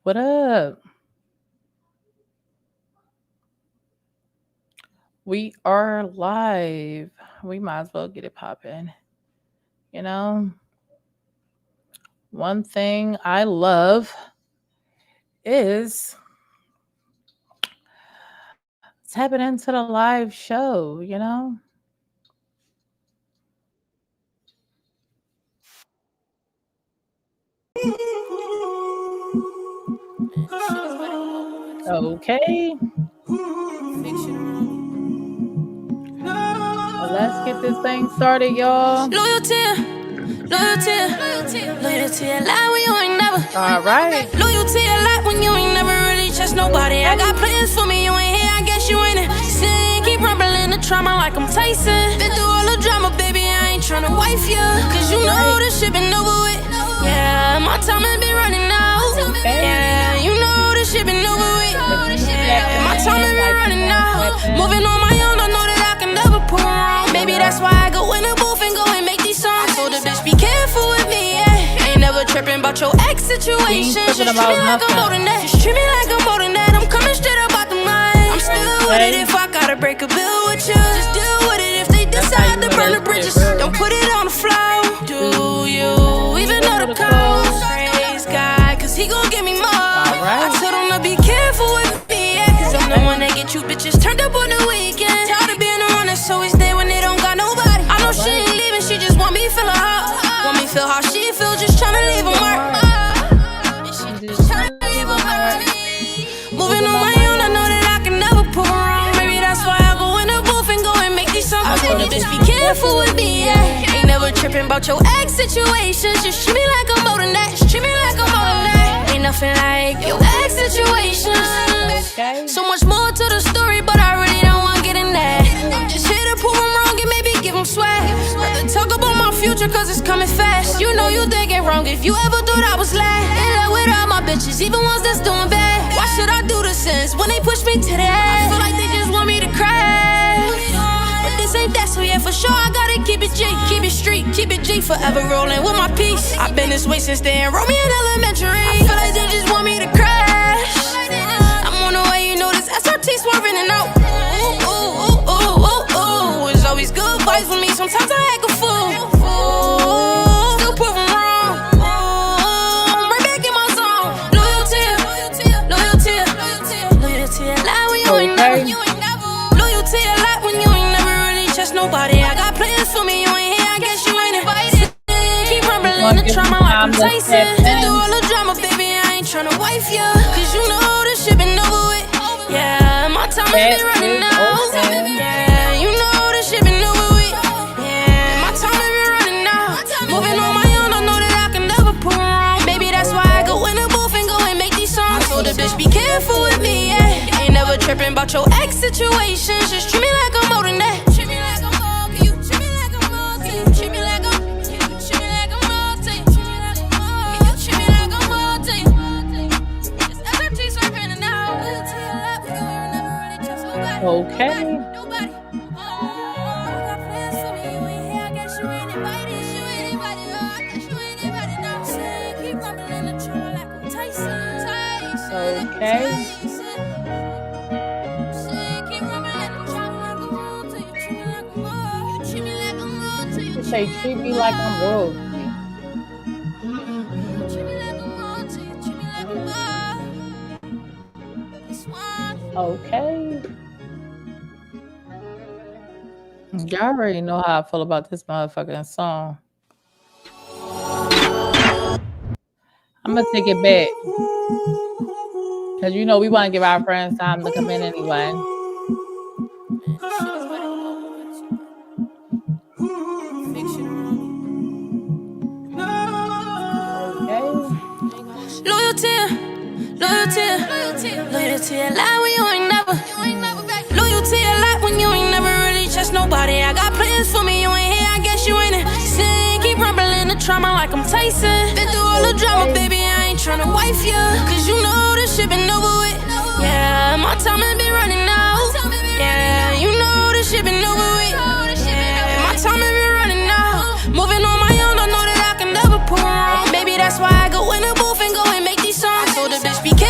What up? We are live. We might as well get it popping. You know, one thing I love is tapping into the live show. Okay. Well, let's get this thing started, y'all. Loyalty, a lie when you ain't never. All right. Loyalty, a lie when you ain't never really trust nobody. I got plans for me, you ain't here, I guess you ain't it. Sin, keep rumbling the trauma like I'm Tyson. Been through all the drama, baby, I ain't tryna wife ya. Cause you know this shit been over with. Yeah, my time has been running out. Yeah, you know this shit been over with. Yeah, my time has been running out. Moving on my own, I know that I can never pull wrong. Maybe that's why I go in the booth and go and make these songs. I told the bitch, be careful with me, yeah. Ain't never tripping about your ex situation. Just treat me like I'm more than that. Just treat me like I'm more than that. I'm coming straight up out the mind. I'm still with it if I gotta break a bill with you. Just deal with it if they decide to burn the bridges. Don't put it on the floor. Do you even know the code? Praise God, cause he gon' give me more. I told him to be careful with me, yeah. Cause I'm the one that get you bitches turned up on the weekend. Tired of being the one that's always there when they don't got nobody. I know she ain't leaving, she just want me to feel her heart. Want me to feel how she feel, just tryna leave a mark. Moving on my own, I know that I can never pull wrong. Maybe that's why I go in the booth and go and make these songs. I told her, bitch, be careful with me, yeah. Ain't never tripping about your ex situations. Just treat me like I'm more than that. Just treat me like I'm more than that. Ain't nothing like your ex situations. So much more to the story, but I really don't want to get in that. I'm just here to prove them wrong and maybe give them swag. Rather talk about my future cause it's coming fast. You know you thinking wrong if you ever thought I was last. In love with all my bitches, even ones that's doing bad. Why should I do the sins when they push me to that? I feel like they just want me to crash. But this ain't that, so yeah, for sure I gotta keep it G. Keep it street, keep it G, forever rolling with my peace. I've been this way since they enrolled me in elementary. I feel like they just want me to crash. I'm on the way, you know this SRT swerving and out. Ooh, ooh, ooh, ooh, ooh, ooh. It's always good vibes with me, sometimes I act a fool. Still proving wrong. I'm right back in my zone. Loyalty, a lie when you ain't never. Loyalty, a lie when you ain't never really trust nobody. I got plans for me, you ain't here, I guess you ain't invited. Keep rumbling the trauma like I'm Tyson. Been through all the drama, baby, I ain't tryna wife ya. Cause you know this shit been over with. Yeah, my time has been running out. Yeah, you know this shit been over with. Yeah, my time has been running out. Moving on my own, I know that I can never pull wrong. Maybe that's why I go in the booth and go and make these songs. I told the bitch, be careful with me, yeah. Ain't never tripping about your ex situations. Just treat me like I'm more than that. Treat me like I'm more, can you treat me like I'm more, can you treat me like I'm, can you treat me like I'm more, can you treat me like I'm more, can you treat me like I'm more, it's SRT swerving and out. Okay. Okay. You say treat me like I'm royalty. Okay. Y'all already know how I feel about this motherfucking song. I'm gonna take it back. Cause you know we want to give our friends time to come in anyway. Loyalty, a lie when you ain't never. Loyalty, a lie when you ain't never really trust nobody. I got plans for me, you ain't here, I guess you ain't it. Sin, keep rumbling the trauma like I'm Tyson. Been through all the drama, baby, I ain't tryna wife ya. Cause you know this shit been over with. Yeah, my time has been running out. Yeah, you know this shit been over with. Yeah, my time has been running out. Moving on my own, I know that I can never pull wrong. Maybe that's why I go in the booth and go and make these songs. I told the bitch, be careful.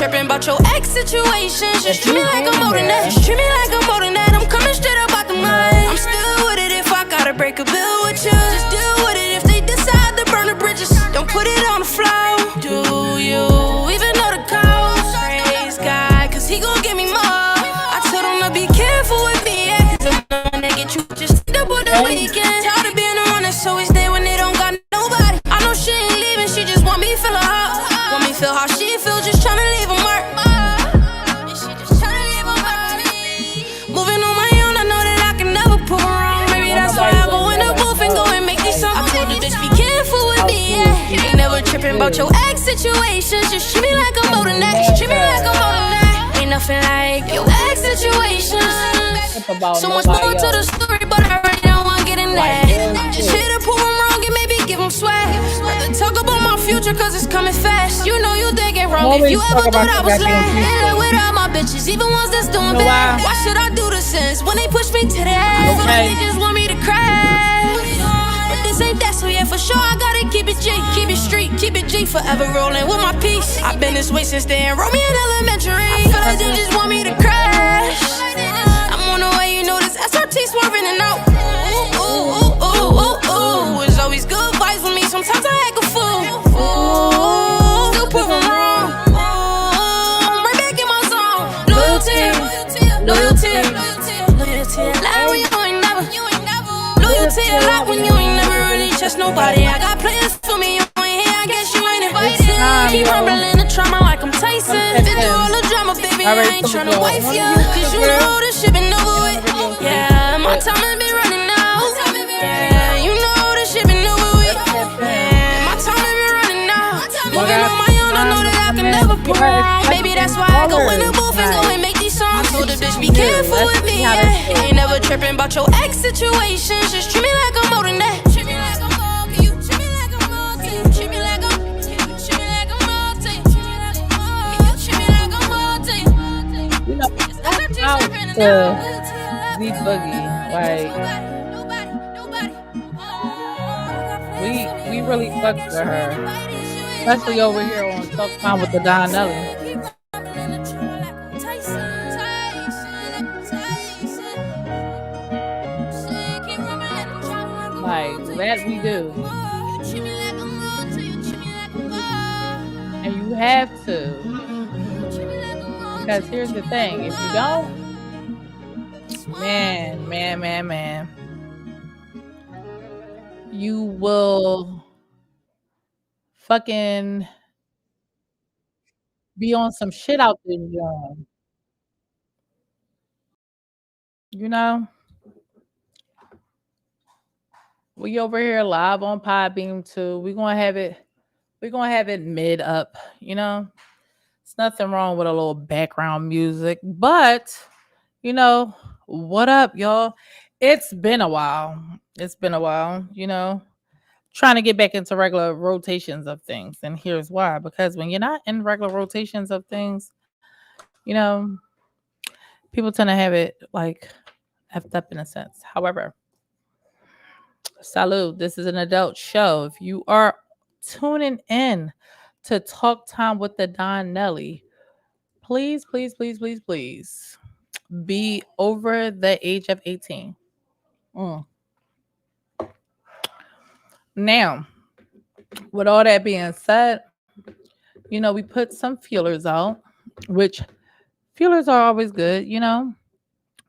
tripping about your ex situations. Just treat me like I'm more than that. Just treat me like I'm more than that. I'm coming straight up out the mind. I'm still with it if I gotta break a bill with you. Just deal with it if they decide to burn the bridges. Don't put it on the floor. Do you even know the cause? Praise God, cause he gon' give me more. I told him to be careful with me, yeah, cause I'm the one that get you just double the weekend. Tired of being the one that's always there when they don't got nobody. I know she ain't leaving, she just want me to feel her heart. Want me to feel how she feel, just tryna leave a mark. And she just tryna leave a mark. Moving on my own, I know that I can never prove her wrong. Maybe that's why I go in the booth and go and make these songs. I told her just be careful with me, yeah. Ain't never tripping about your ex situations. Just treat me like I'm more than that. Just treat me like I'm more than that. Ain't nothing like your ex situations. So much more to the story, but I really don't wanna get in that. Just here to prove I'm wrong and maybe give them swag. Rather talk about my future cause it's coming fast. You know you think it wrong if you ever thought I was last. And with all my bitches, even ones that's doing bad. Why should I do the sins when they push me to the edge? They just want me to crash. But this ain't that, so yeah, for sure I gotta keep it G. Keep it street, keep it G, forever rolling with my peace. I've been this way since they enrolled me in elementary. I feel like they just want me to crash. I'm on the way, you know this SRT swerving and out. Ooh, ooh, ooh, ooh, ooh, ooh. It's always good vibes with me, sometimes I act a fool. Ooh, still proving wrong. Ooh, right back in my zone. Loyalty, loyalty, loyalty. Lie when you ain't never. Loyalty a lot when you ain't never really trust nobody. I got plans for me, you ain't here, I guess you ain't invited. Keep rumbling the trauma like I'm Tyson. Been through all the drama, baby, I ain't tryna wife ya. Cause you know this shit been over with. Yeah, my time has been running out. Yeah, you know this shit been over with. Yeah, my time has been running out. Moving on my own, I know that I can never pull wrong. Maybe that's why I go in the booth and go and make these songs. I told the bitch be careful with me, yeah. Ain't never tripping about your ex situations. Just treat me like I'm more than that. Treat me like I'm more, can you treat me like I'm more, can you treat me like I'm, can you treat me like I'm more, can you treat me like I'm more, can you treat me like I'm more, You know, out to Z Boogie, like we really fucked with her, especially over here on Talk Time with the Don Nelly. Like that we do, and you have to, because here's the thing: if you don't, man, you will fucking be on some shit out there, you know. We over here live on Podbeam too. We're gonna have it mid up, you know. It's nothing wrong with a little background music, but you know, what up, y'all? It's been a while. You know, trying to get back into regular rotations of things. And here's why. Because when you're not in regular rotations of things, you know, people tend to have it like effed up in a sense. However, salute. This is an adult show. If you are tuning in to Talk Time with the Don Nelly, please be over the age of 18. Now, with all that being said, you know, we put some feelers out, which feelers are always good, you know.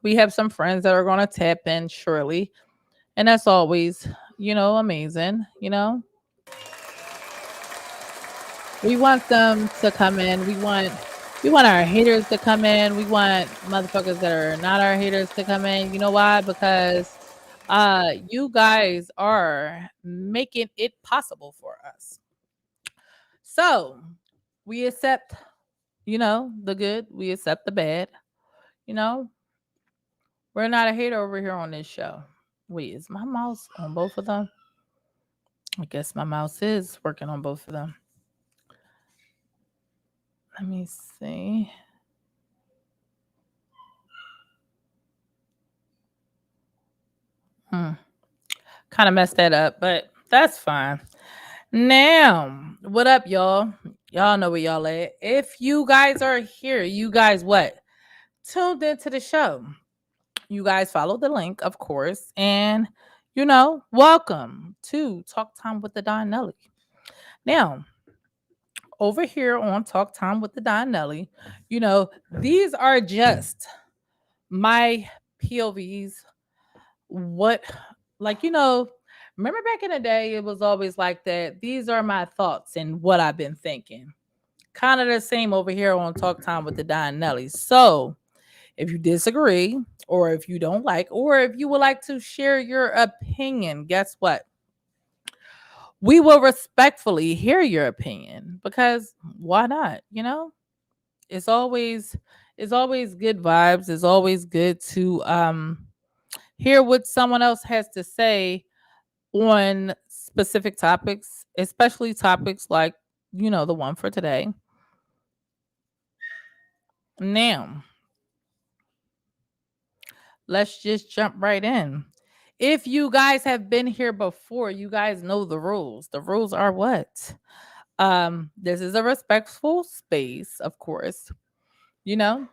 We have some friends that are going to tap in surely, and that's always, you know, amazing, you know. We want them to come in. We want our haters to come in. We want motherfuckers that are not our haters to come in. You know why? Because you guys are making it possible for us. So we accept, you know, the good. We accept the bad. You know, we're not a hater over here on this show. Wait, is my mouse on both of them? I guess my mouse is working on both of them. Let me see. Kind of messed that up, but that's fine. Now, what up, y'all? Y'all know where y'all at. If you guys are here, you guys what? Tuned into the show. You guys follow the link, of course, and welcome to Talk Time with the Don Nelly. Now, over here on Talk Time with the Don Nelly, these are just my POVs. What, like, remember back in the day, it was always like that. These are my thoughts and what I've been thinking. Kind of the same over here on Talk Time with the Don Nelly. So, if you disagree, or if you don't like, or if you would like to share your opinion, guess what? We will respectfully hear your opinion because why not? It's always good vibes. It's always good to hear what someone else has to say on specific topics, especially topics like, the one for today. Now, let's just jump right in. If you guys have been here before, you guys know the rules. The rules are what? This is a respectful space, of course. You know,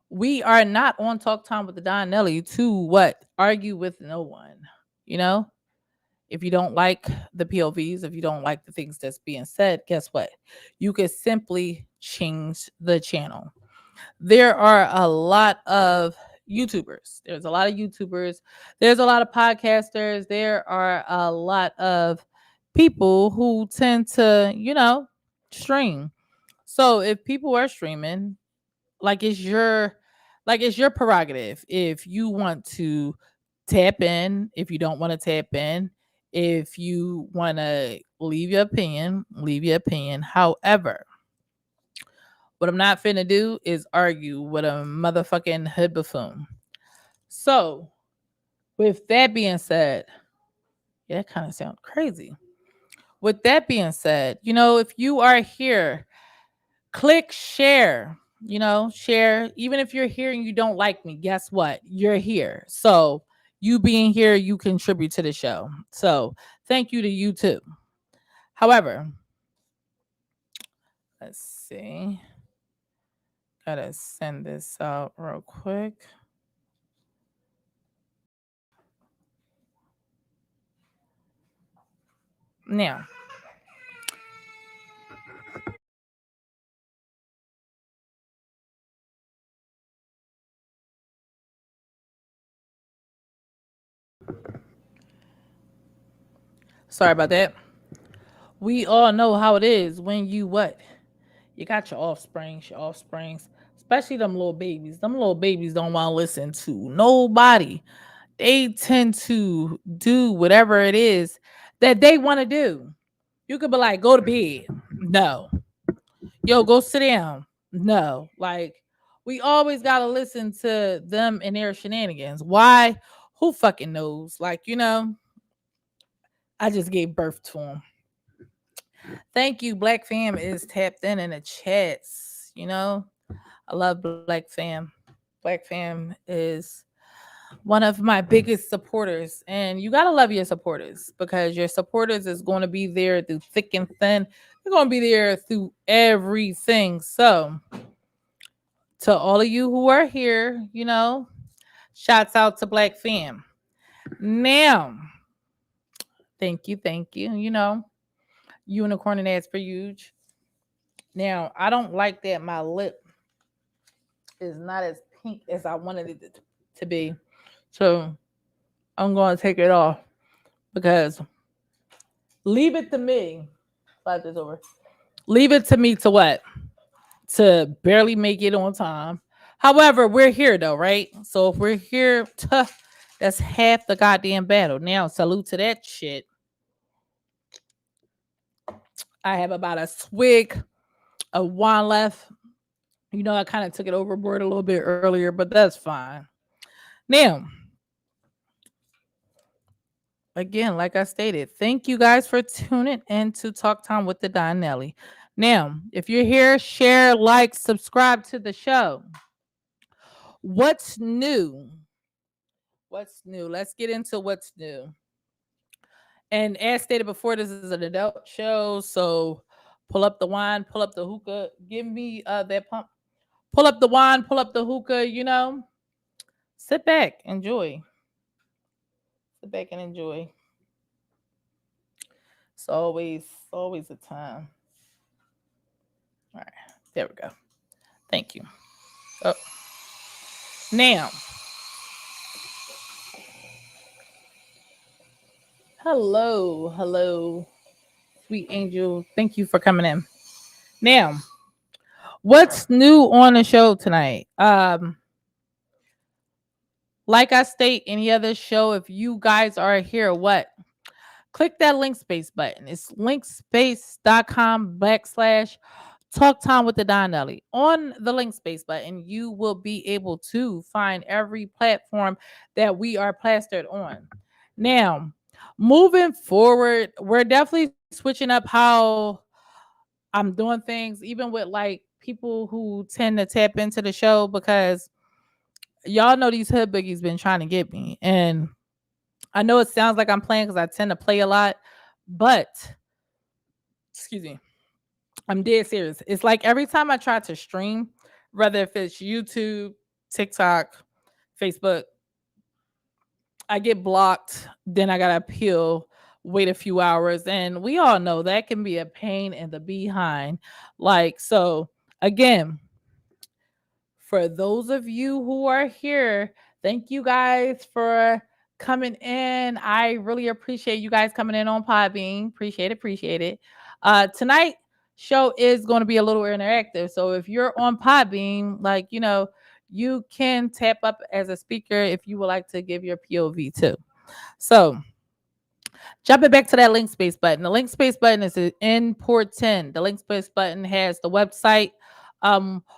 we are not on Talk Time with the Don Nelly to what? Argue with no one. You know, if you don't like the POVs, if you don't like the things that's being said, guess what? You could simply change the channel. There are a lot of YouTubers. There's a lot of YouTubers. There's a lot of podcasters. There are a lot of people who tend to, stream. So if people are streaming, like it's your prerogative. If you want to tap in, if you don't want to tap in, if you want to leave your opinion, leave your opinion. However, what I'm not finna do is argue with a motherfucking hood buffoon. So, with that being said, yeah, that kind of sounds crazy. With that being said, if you are here, click share. Share. Even if you're here and you don't like me, guess what? You're here. So, you being here, you contribute to the show. So, thank you to you too. However, let's see. Gotta send this out real quick. Now, sorry about that. We all know how it is when you what? You got your offsprings, especially them little babies. Them little babies don't want to listen to nobody. They tend to do whatever it is that they want to do. You could be like, go to bed. No. Yo, go sit down. No. Like, we always got to listen to them and their shenanigans. Why? Who fucking knows? Like, I just gave birth to them. Thank you. Black fam is tapped in the chats. I love Black fam. Black fam is one of my biggest supporters, and you gotta love your supporters because your supporters is going to be there through thick and thin. They're going to be there through everything. So, to all of you who are here, shouts out to Black fam. Now, thank you. Unicorn and ads for huge. Now, I don't like that my lip is not as pink as I wanted it to be. So I'm going to take it off because leave it to me. Slide this over. Leave it to me to what? To barely make it on time. However, we're here though, right? So if we're here, that's half the goddamn battle. Now, salute to that shit. I have about a swig of wine left. I kind of took it overboard a little bit earlier, but that's fine. Now, again, like I stated, thank you guys for tuning in to Talk Time with the Don Nelly. Now, if you're here, share, like, subscribe to the show. What's new? What's new? Let's get into what's new. And as stated before, this is an adult show, so Pull up the wine, pull up the hookah. Give me that pump. Pull up the wine, pull up the hookah, Sit back, enjoy. Sit back and enjoy. It's always a time. All right, there we go. Thank you. Oh, now, hello, sweet angel. Thank you for coming in. Now, what's new on the show tonight? Like I state any other show, if you guys are here, click that link space button. It's linkspace.com/ Talk Time with the Donnelly. On the link space button, you will be able to find every platform that we are plastered on. Now, moving forward, we're definitely switching up how I'm doing things, even with like people who tend to tap into the show, because y'all know these hood boogies been trying to get me. And I know it sounds like I'm playing because I tend to play a lot, but excuse me, I'm dead serious. It's like every time I try to stream, whether if it's YouTube, TikTok, Facebook, I get blocked. Then I gotta appeal, wait a few hours, and we all know that can be a pain in the behind. Like, so again, for those of you who are here, thank you guys for coming in. I really appreciate you guys coming in on Podbean. Appreciate it. Tonight show is going to be a little interactive. So if you're on Podbean, like, you can tap up as a speaker if you would like to give your POV too. So jumping back to that link space button. The link space button is important. The link space button has the website.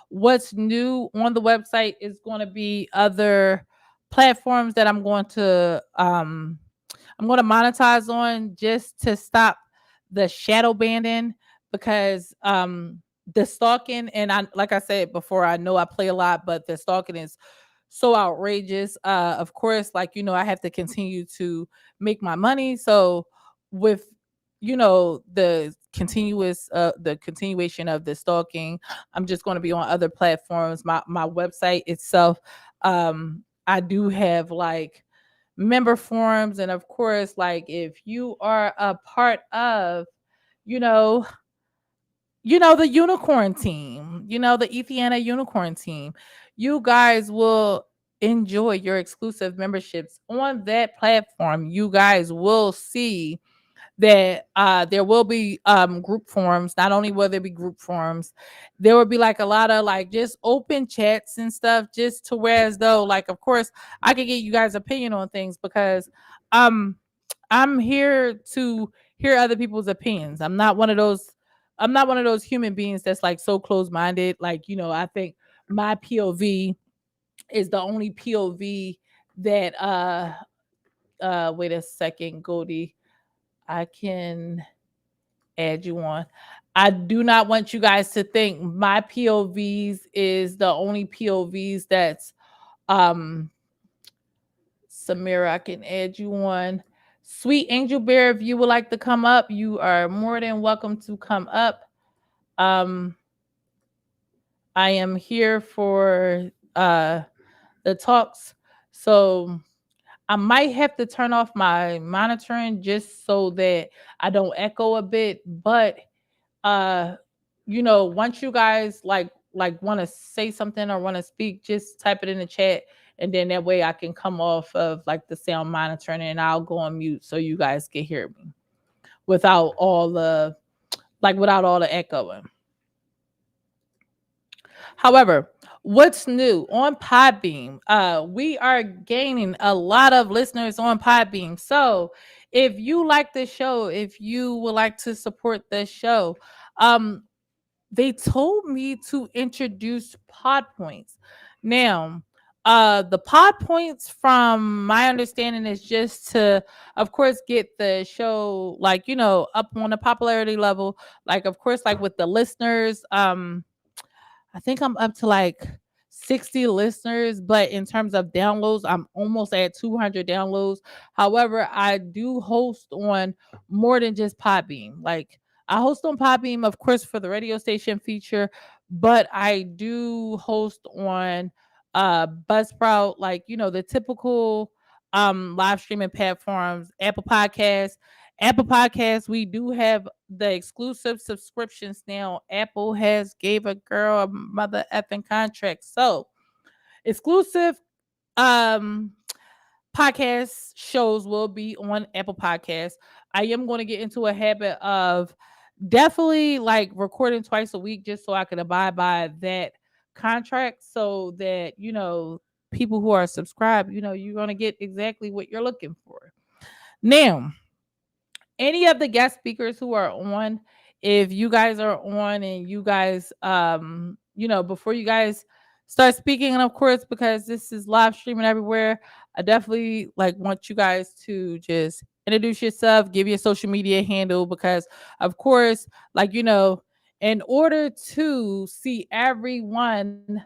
What's new on the website is going to be other platforms that I'm going to monetize on, just to stop the shadow banning, because the stalking, and I, like I said before, I know I play a lot, but the stalking is so outrageous. Of course, like, I have to continue to make my money. So with the continuation of the stalking, I'm just going to be on other platforms. My website itself, I do have like member forums, and of course, like, if you are a part of the unicorn team, the Ethiana unicorn team, you guys will enjoy your exclusive memberships on that platform. You guys will see that there will be group forums. Not only will there be group forums, there will be like a lot of like just open chats and stuff, just to where, as though, like, of course I can get you guys' opinion on things, because I'm here to hear other people's opinions. I'm not one of those human beings that's like so close-minded. Like, I think my POV is the only POV that wait a second, Goldie. I can add you on. I do not want you guys to think my POVs is the only POVs that's Samira, I can add you on. Sweet Angel Bear, if you would like to come up, you are more than welcome to come up. I am here for the talks. So I might have to turn off my monitoring just so that I don't echo a bit. But once you guys like want to say something or want to speak, just type it in the chat, and then that way I can come off of like the sound monitoring, and I'll go on mute so you guys can hear me without all the echoing. However, what's new on Podbeam? We are gaining a lot of listeners on Podbeam. So if you like the show, if you would like to support the show, they told me to introduce pod points. Now, the pod points, from my understanding, is just to, of course, get the show up on the popularity level. Like, of course, like with the listeners, I think I'm up to like 60 listeners, but in terms of downloads, I'm almost at 200 downloads. However, I do host on more than just Podbean. Like, I host on Podbeam, of course, for the radio station feature, but I do host on Buzzsprout, like the typical live streaming platforms, Apple Podcasts. Apple Podcasts, we do have the exclusive subscriptions now. Apple has gave a girl a mother effing contract. So exclusive um podcast shows will be on Apple Podcasts. I am going to get into a habit of definitely like recording twice a week just so I can abide by that contract so that, people who are subscribed, you're going to get exactly what you're looking for. Now, any of the guest speakers who are on, if you guys are on and you guys before you guys start speaking, and of course because this is live streaming everywhere, I definitely like want you guys to just introduce yourself, give your social media handle, because of course, like in order to see everyone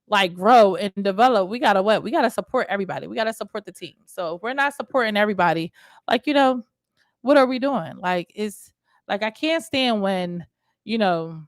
like grow and develop, we gotta what? We gotta support everybody. We gotta support the team. So if we're not supporting everybody, like what are we doing? Like, it's like I can't stand when, you know,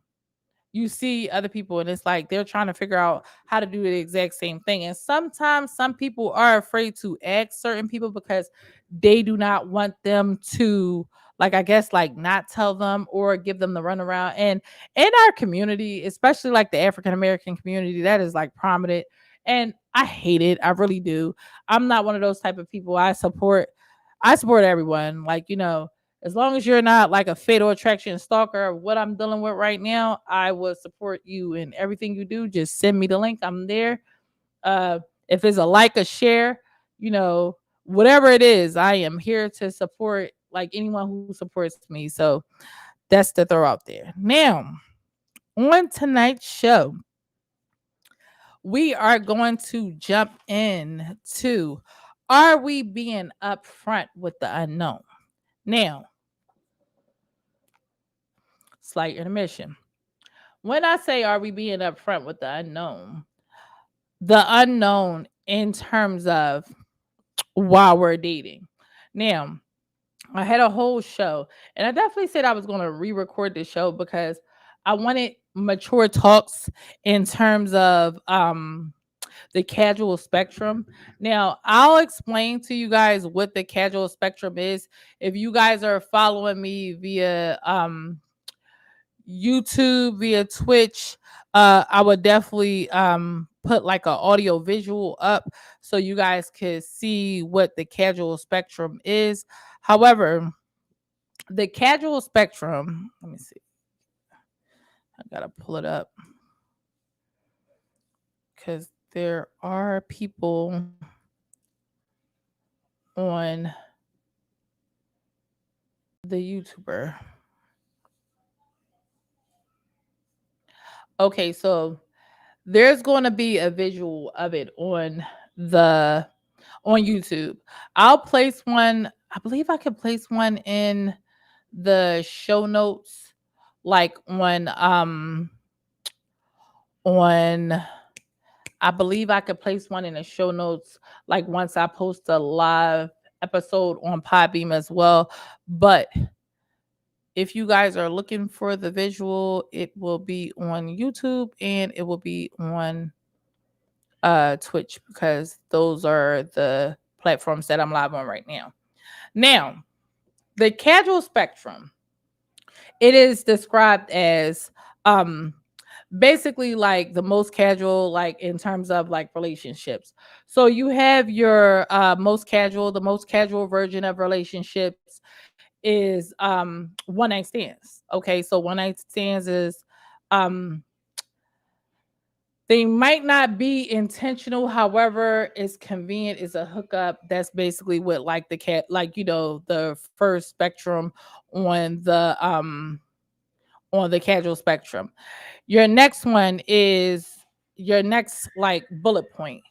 you see other people and it's like they're trying to figure out how to do the exact same thing. And sometimes some people are afraid to ask certain people because they do not want them to, like, I guess, like not tell them or give them the runaround. And in our community, especially like the African American community, that is like prominent. And I hate it. I really do. I'm not one of those type of people. I support everyone. Like, as long as you're not like a fatal attraction stalker of what I'm dealing with right now, I will support you in everything you do. Just send me the link. I'm there. Uh, if it's a like, a share, whatever it is, I am here to support like anyone who supports me. So that's the throw out there. Now, on tonight's show, we are going to jump in to, are we being upfront with the unknown? Now, slight intermission. When I say, are we being upfront with the unknown in terms of while we're dating. Now, I had a whole show, and I definitely said I was going to re-record the show because I wanted mature talks in terms of the casual spectrum. Now, I'll explain to you guys what the casual spectrum is. If you guys are following me via YouTube, via Twitch, I would definitely put like an audio visual up so you guys could see what the casual spectrum is. However, the casual spectrum, let me see. I gotta pull it up because there are people on the YouTuber. Okay, so there's going to be a visual of it on YouTube. I'll place one. I believe I could place one in the show notes, like on I believe I could place one in the show notes, like once I post a live episode on Podbeam as well. But if you guys are looking for the visual, it will be on YouTube and it will be on Twitch, because those are the platforms that I'm live on right now. Now, the casual spectrum, it is described as basically like the most casual, like in terms of like relationships. So you have your the most casual version of relationships is one night stands. Okay, so one night stands is um they might not be intentional, however, it's convenient. It's a hookup. That's basically what like the cat, like the first spectrum on the casual spectrum. Your next one is your next like bullet point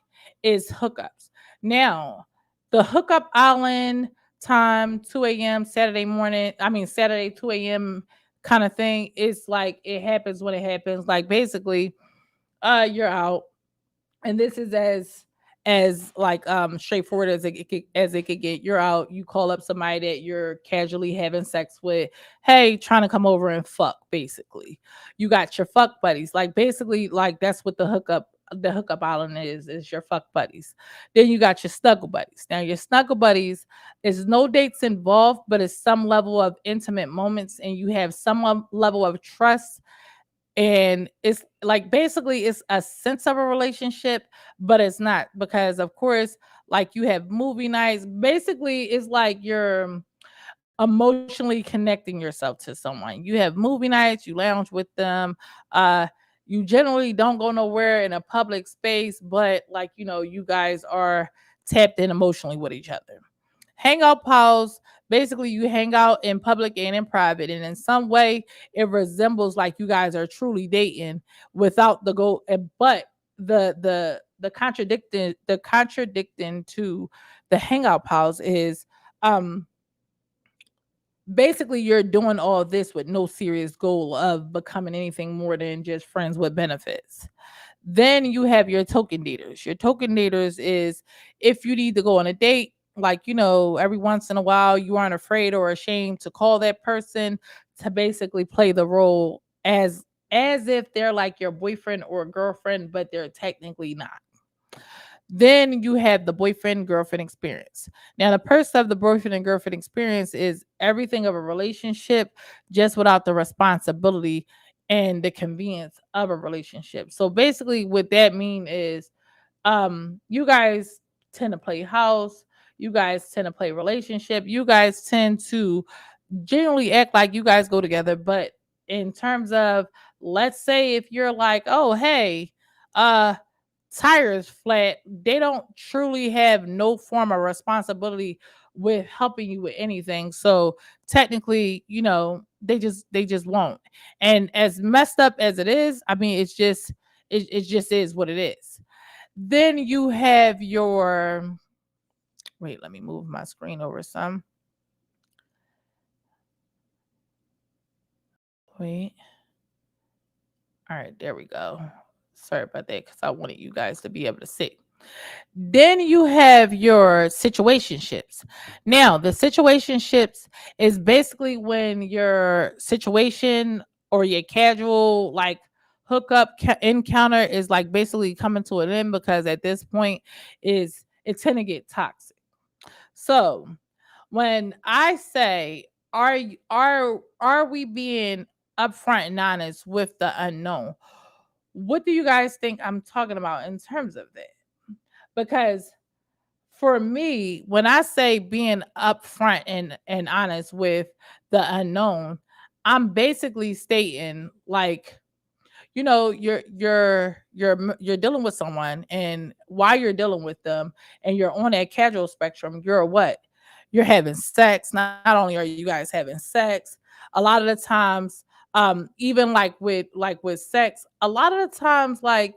is hookups. Now, the hookup island time, 2 a.m. Saturday morning, I mean Saturday 2 a.m. kind of thing, is like it happens when it happens. Like basically, you're out, and this is as like straightforward as as it could get. You're out, you call up somebody that you're casually having sex with, hey, trying to come over and fuck, basically. You got your fuck buddies. Like basically, like that's what the hookup island is your fuck buddies. Then you got your snuggle buddies. Now your snuggle buddies is no dates involved, but it's some level of intimate moments and you have some level of trust, and it's like basically it's a sense of a relationship, but it's not, because of course, like you have movie nights. Basically it's like you're emotionally connecting yourself to someone. You have movie nights, you lounge with them. uh you generally don't go nowhere in a public space, but like you guys are tapped in emotionally with each other. Hangout pals, basically you hang out in public and in private, and in some way it resembles like you guys are truly dating without the go. But the contradicting to the hangout pals is um basically you're doing all this with no serious goal of becoming anything more than just friends with benefits. Then you have your token daters. Your token daters is if you need to go on a date, like, every once in a while, you aren't afraid or ashamed to call that person to basically play the role as if they're like your boyfriend or girlfriend, but they're technically not. Then you have the boyfriend girlfriend experience. Now, the purpose of the boyfriend and girlfriend experience is everything of a relationship, just without the responsibility and the convenience of a relationship. So basically, what that mean is, you guys tend to play house, you guys tend to play relationship, you guys tend to generally act like you guys go together. But in terms of, let's say if you're like, oh hey, uh tires flat, they don't truly have no form of responsibility with helping you with anything. So technically, they just won't. And as messed up as it is, I mean, it just is what it is. Then you have your, wait, let me move my screen over some. Wait. All right, there we go. Sorry about that, because I wanted you guys to be able to see. Then you have your situationships. Now, the situationships is basically when your situation or your casual like hookup encounter is like basically coming to an end, because at this point is it's gonna get toxic. So when I say, are we being upfront and honest with the unknown? What do you guys think I'm talking about in terms of that? Because for me, when I say being upfront and honest with the unknown, I'm basically stating like, you're dealing with someone, and while you're dealing with them and you're on that casual spectrum, you're what? You're having sex. Not only are you guys having sex, a lot of the times, even like with sex, a lot of the times, like,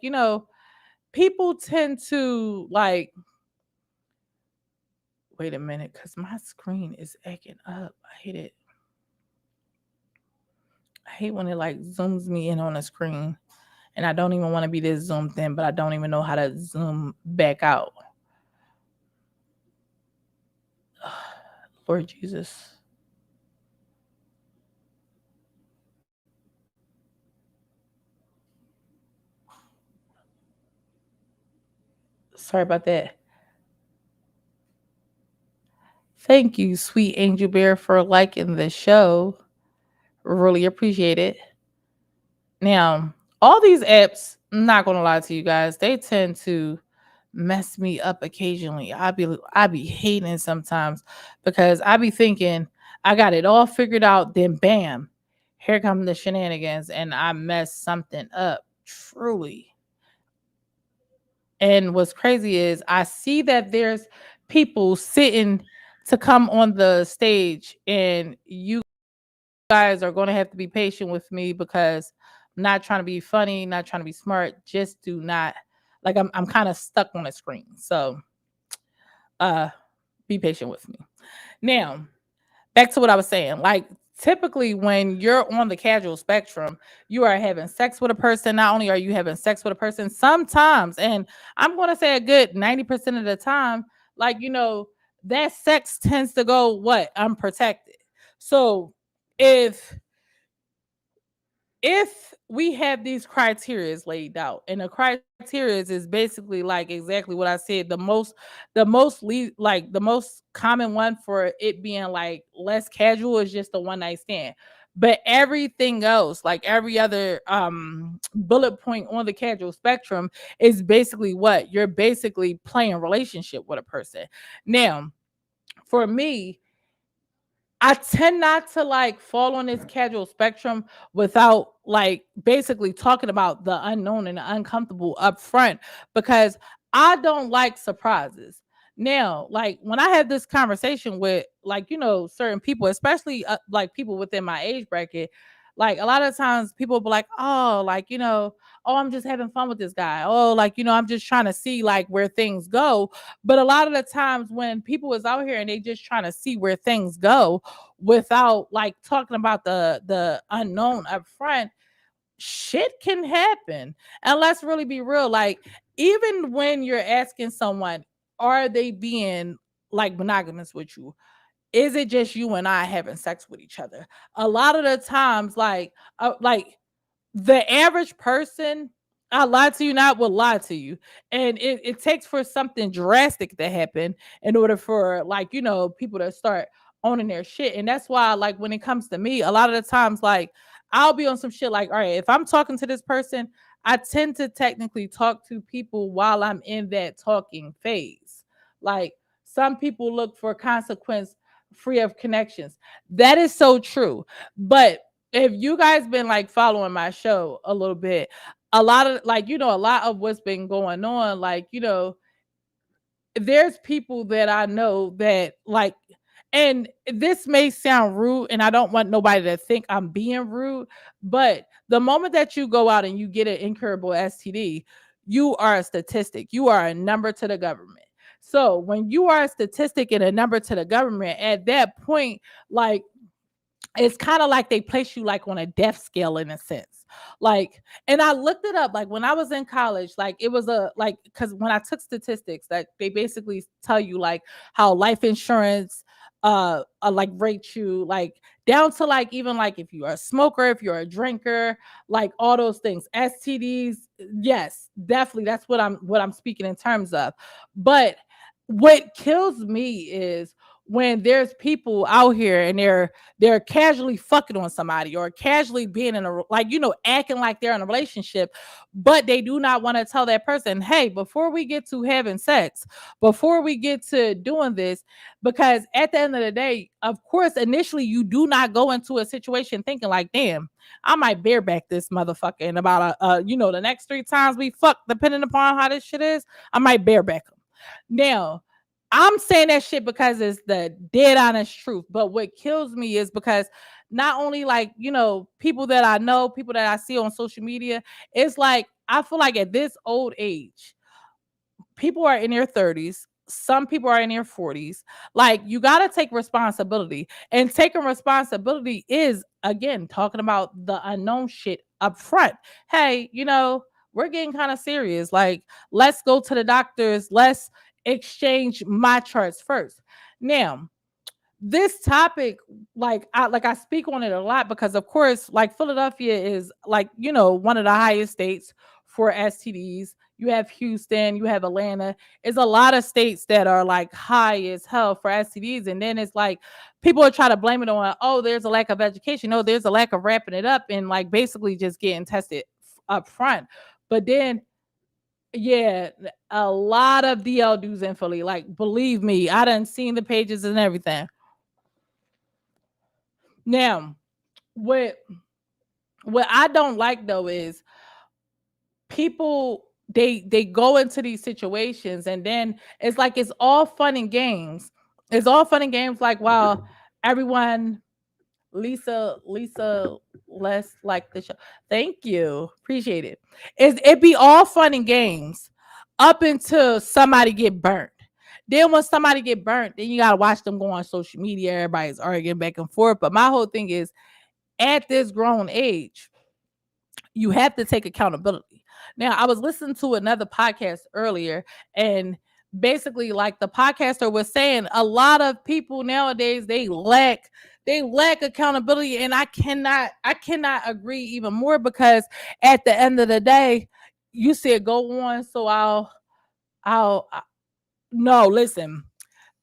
people tend to like, wait a minute, because my screen is acting up. I hate it. I hate when it like zooms me in on the screen, and I don't even want to be this zoomed in, but I don't even know how to zoom back out. Lord Jesus. Sorry about that. Thank you, sweet Angel Bear, for liking the show. Really appreciate it. Now, all these apps, I'm not gonna lie to you guys, they tend to mess me up occasionally. I be hating sometimes, because I be thinking I got it all figured out, then bam, here come the shenanigans, and I mess something up truly. And what's crazy is I see that there's people sitting to come on the stage, and you guys are going to have to be patient with me, because I'm not trying to be funny, not trying to be smart. Just do not, like, I'm kind of stuck on a screen. So uh be patient with me. Now, back to what I was saying. Like, typically when you're on the casual spectrum, you are having sex with a person. Not only are you having sex with a person, sometimes, and I'm going to say a good 90% of the time, like, that sex tends to go what? Unprotected. So if we have these criterias laid out, and the criterias is basically like exactly what I said, the most common one for it being like less casual is just a one night stand. But everything else, like every other bullet point on the casual spectrum, is basically what you're basically playing relationship with a person. Now, for me, I tend not to like fall on this casual spectrum without like basically talking about the unknown and the uncomfortable up front, because I don't like surprises. Now, like when I have this conversation with like, certain people, especially like people within my age bracket, like a lot of times people be like, oh, like, oh, I'm just having fun with this guy. Oh, like, I'm just trying to see like where things go. But a lot of the times when people is out here and they just trying to see where things go without like talking about the unknown up front, shit can happen. And let's really be real, like even when you're asking someone, are they being like monogamous with you, is it just you and I having sex with each other? A lot of the times, like the average person, I lie to you not, will lie to you. And it takes for something drastic to happen in order for like, people to start owning their shit. And that's why, like, when it comes to me, a lot of the times, like, I'll be on some shit like, all right, if I'm talking to this person, I tend to technically talk to people while I'm in that talking phase. Like, some people look for consequence free of connections. That is so true. But if you guys been like following my show a little bit, a lot of like, a lot of what's been going on, like, there's people that I know that like, and this may sound rude, and I don't want nobody to think I'm being rude, but the moment that you go out and you get an incurable STD, you are a statistic. You are a number to the government. So when you are a statistic and a number to the government, at that point, like it's kind of like they place you like on a death scale in a sense. Like, and I looked it up, like when I was in college, like it was a like, because when I took statistics, that they basically tell you like how life insurance like rate you, like down to like even like if you're a smoker, if you're a drinker, like all those things, STDs. Yes, definitely, that's what I'm speaking in terms of. But what kills me is when there's people out here and they're casually fucking on somebody or casually being in a like, acting like they're in a relationship, but they do not want to tell that person, hey, before we get to having sex, before we get to doing this, because at the end of the day, of course, initially you do not go into a situation thinking like, damn, I might bareback this motherfucker in about the next 3 times we fuck, depending upon how this shit is, I might bareback him. Now, I'm saying that shit because it's the dead honest truth. But what kills me is because not only like, people that I know, people that I see on social media, it's like I feel like at this old age, people are in their 30s. Some people are in their 40s. Like, you got to take responsibility. And taking responsibility is, again, talking about the unknown shit up front. Hey, we're getting kind of serious. Like, let's go to the doctors. Let's exchange my charts first. Now, this topic, like I speak on it a lot because of course, like Philadelphia is like, one of the highest states for STDs. You have Houston, you have Atlanta. It's a lot of states that are like high as hell for STDs. And then it's like people are trying to blame it on, oh, there's a lack of education. No, there's a lack of wrapping it up and like basically just getting tested up front. But then yeah, a lot of DL dudes in Philly. Like, believe me, I done seen the pages and everything. Now, what I don't like though is people they go into these situations and then it's like it's all fun and games. It's all fun and games like while everyone Lisa less like the show. Thank you. Appreciate it. It be all fun and games up until somebody get burnt. Then when somebody get burnt, then you gotta watch them go on social media. Everybody's arguing back and forth. But my whole thing is, at this grown age, you have to take accountability. Now, I was listening to another podcast earlier, and basically, like the podcaster was saying, a lot of people nowadays they lack accountability, and I cannot agree even more, because at the end of the day, you said go on, so I'll no, listen,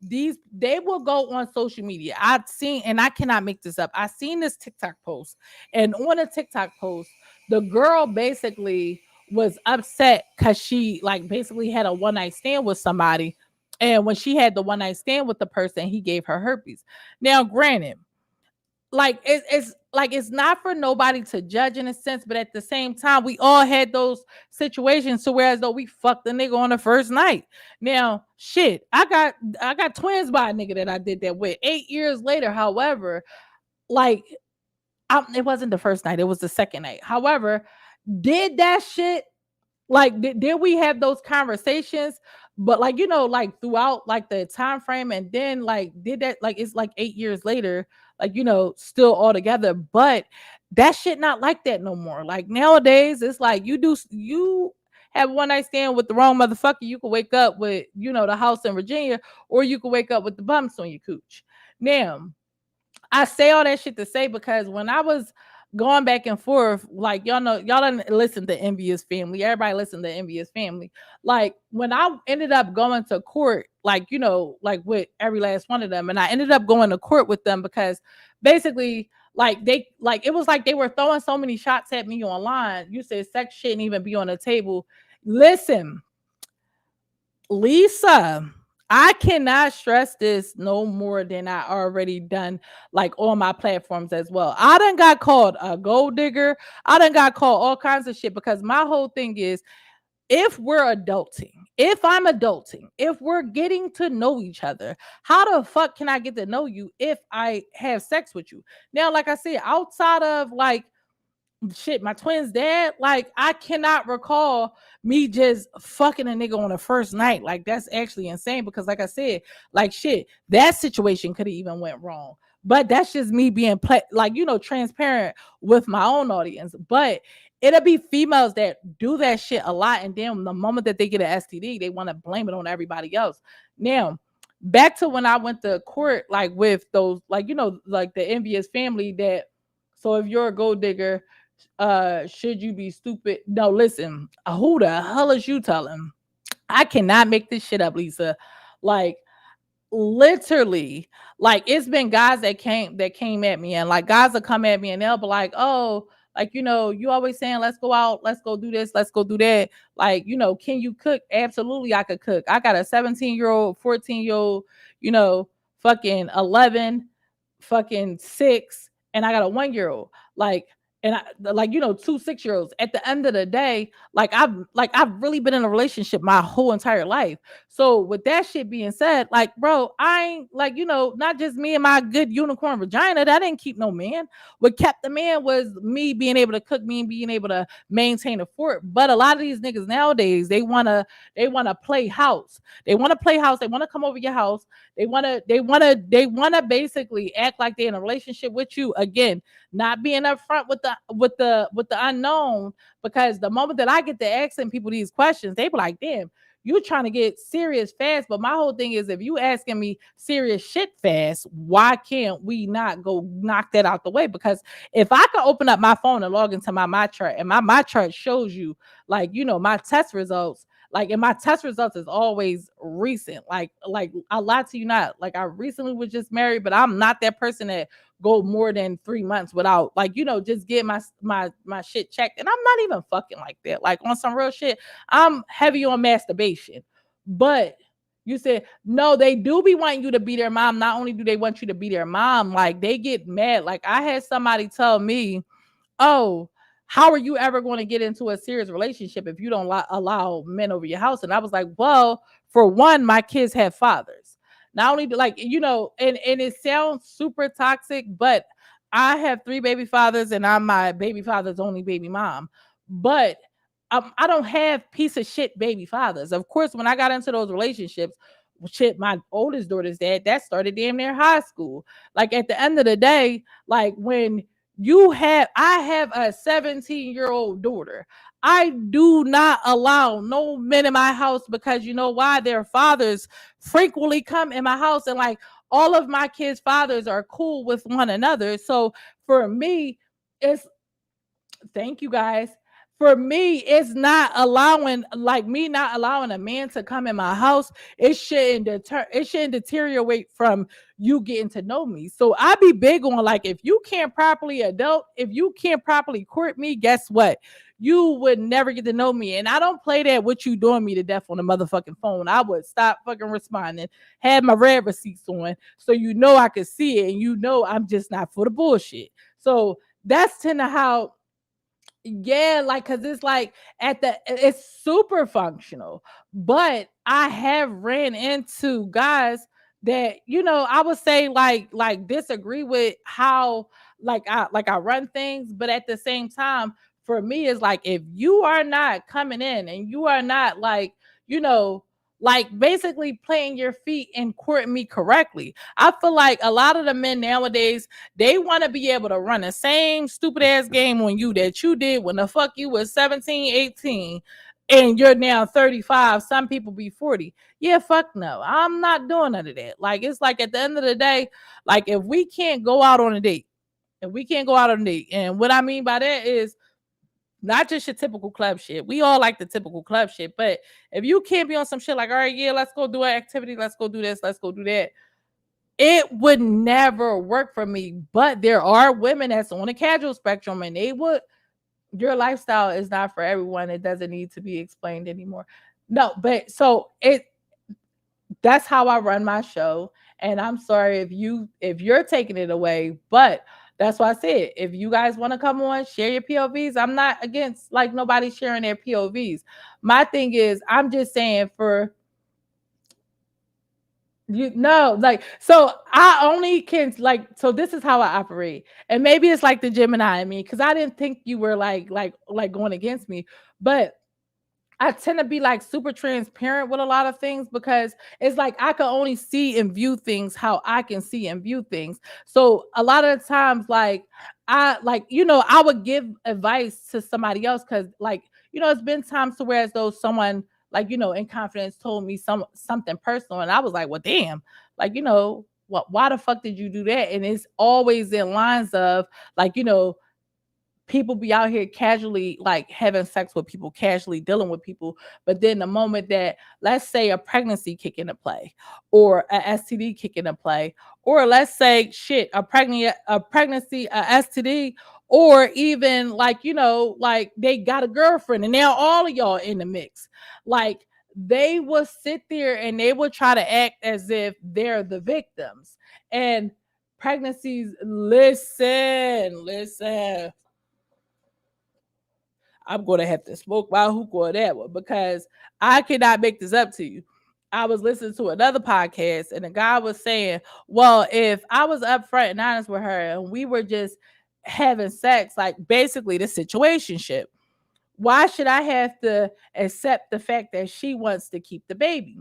they will go on social media. I've seen, and I cannot make this up. I seen this TikTok post, and on a TikTok post, the girl basically was upset because she like basically had a one night stand with somebody, and when she had the one night stand with the person, he gave her herpes. Now, granted, like it's like it's not for nobody to judge in a sense, but at the same time, we all had those situations to whereas though we fucked the nigga on the first night. Now, shit, I got twins by a nigga that I did that with 8 years later. However, like it wasn't the first night, it was the second night. However, did that shit like did we have those conversations, but like like throughout like the time frame, and then like did that, like it's like 8 years later, like still all together, but that shit not like that no more. Like nowadays it's like you have one night stand with the wrong motherfucker, you could wake up with the house in Virginia, or you could wake up with the bumps on your cooch. Now, I say all that shit to say, because when I was going back and forth, like y'all don't listen to Envious Family. Everybody listen to Envious Family. Like when I ended up going to court, like like with every last one of them, and I ended up going to court with them because basically, like it was like they were throwing so many shots at me online. You said sex shouldn't even be on the table. Listen, Lisa, I cannot stress this no more than I already done, like on my platforms as well. I done got called a gold digger. I done got called all kinds of shit, because my whole thing is, if we're adulting, if I'm adulting, if we're getting to know each other, how the fuck can I get to know you if I have sex with you? Now, like I said, outside of like shit, my twins dad, like I cannot recall me just fucking a nigga on the first night. Like that's actually insane, because like I said, like shit, that situation could have even went wrong. But that's just me being like transparent with my own audience. But it'll be females that do that shit a lot, and then the moment that they get an STD, they want to blame it on everybody else. Now, back to when I went to court, like with those, like like the Envious Family, that so if you're a gold digger, should you be stupid? No, listen, who the hell is you telling? I cannot make this shit up, Lisa. Like literally, like it's been guys that came at me, and like guys will come at me and they'll be like, oh, like you always saying let's go out, let's go do this, let's go do that. Like, can you cook? Absolutely, I could cook. I got a 17-year-old, 14-year-old, fucking 11, fucking 6, and I got a 1-year-old. Like, and I like, 2 6-year-olds. At the end of the day, I've really been in a relationship my whole entire life. So with that shit being said, like, bro, I ain't like, not just me and my good unicorn vagina. That didn't keep no man. What kept the man was me being able to cook, me and being able to maintain a fort. But a lot of these niggas nowadays, they wanna play house. They wanna play house. They wanna come over your house. They wanna basically act like they're in a relationship with you. Again, not being upfront with the unknown, because the moment that I get to asking people these questions, they be like, damn, you trying to get serious fast. But my whole thing is, if you asking me serious shit fast, why can't we not go knock that out the way? Because if I can open up my phone and log into my chart, and my chart shows you, like, my test results, like, and my test results is always recent. Like I lie to you not. Like I recently was just married, but I'm not that person that go more than 3 months without, like, just get my shit checked. And I'm not even fucking like that. Like on some real shit, I'm heavy on masturbation. But you said no, they do be wanting you to be their mom. Not only do they want you to be their mom, like they get mad. Like I had somebody tell me, oh, how are you ever going to get into a serious relationship if you don't allow men over your house? And I was like, well, for one, my kids have fathers. Not only like, and it sounds super toxic, but I have 3 baby fathers, and I'm my baby father's only baby mom. But I don't have piece of shit baby fathers. Of course, when I got into those relationships, shit, my oldest daughter's dad, that started damn near high school. Like at the end of the day, like when I have a 17-year-old daughter. I do not allow no men in my house because you know why? Their fathers frequently come in my house, and like all of my kids' fathers are cool with one another. So for me, it's thank you guys. For me, it's not allowing like me not allowing a man to come in my house. It shouldn't deteriorate from you getting to know me. So I be big on like if you can't properly if you can't properly court me, guess what? You would never get to know me. And I don't play that what you doing me to death on the motherfucking phone. I would stop fucking responding, have my red receipts on, so you know I could see it and you know I'm just not for the bullshit. So that's tend to how yeah, like cuz it's like it's super functional. But I have ran into guys that I would say like disagree with how I run things, but at the same time for me it's like if you are not coming in and you are not you know like basically playing your feet and courting me correctly. I feel like a lot of the men nowadays they want to be able to run the same stupid ass game on you that you did when the fuck you was 17, 18, and you're now 35. Some people be 40. Yeah, fuck no. I'm not doing none of that. Like, it's like at the end of the day, like if we can't go out on a date, and what I mean by that is not just your typical club shit. We all like the typical club shit. But if you can't be on some shit like, all right, yeah, let's go do an activity, let's go do this, let's go do that, it would never work for me. But there are women that's on a casual spectrum and your lifestyle is not for everyone. It doesn't need to be explained anymore. No, but so that's how I run my show. And I'm sorry if you're taking it away, but that's why I said if you guys want to come on, share your POVs. I'm not against like nobody sharing their POVs. My thing is, I'm just saying for like so I only can so this is how I operate. And maybe it's like the Gemini in me, because I didn't think you were like going against me, but I tend to be like super transparent with a lot of things because it's like I can only see and view things how I can see and view things. So a lot of the times, I would give advice to somebody else because it's been times to where as though someone in confidence told me something personal and I was like, well, damn, why the fuck did you do that? And it's always in lines of people be out here casually having sex with people, casually dealing with people, but then the moment that, let's say, a pregnancy kick into play or a STD kick into play, or let's say a pregnancy, a STD, or even they got a girlfriend and now all of y'all in the mix, they will sit there and they will try to act as if they're the victims. And pregnancies, listen, I'm going to have to smoke my hookah on that one because I cannot make this up to you. I was listening to another podcast and the guy was saying, well, if I was upfront and honest with her and we were just having sex, like basically the situationship, why should I have to accept the fact that she wants to keep the baby?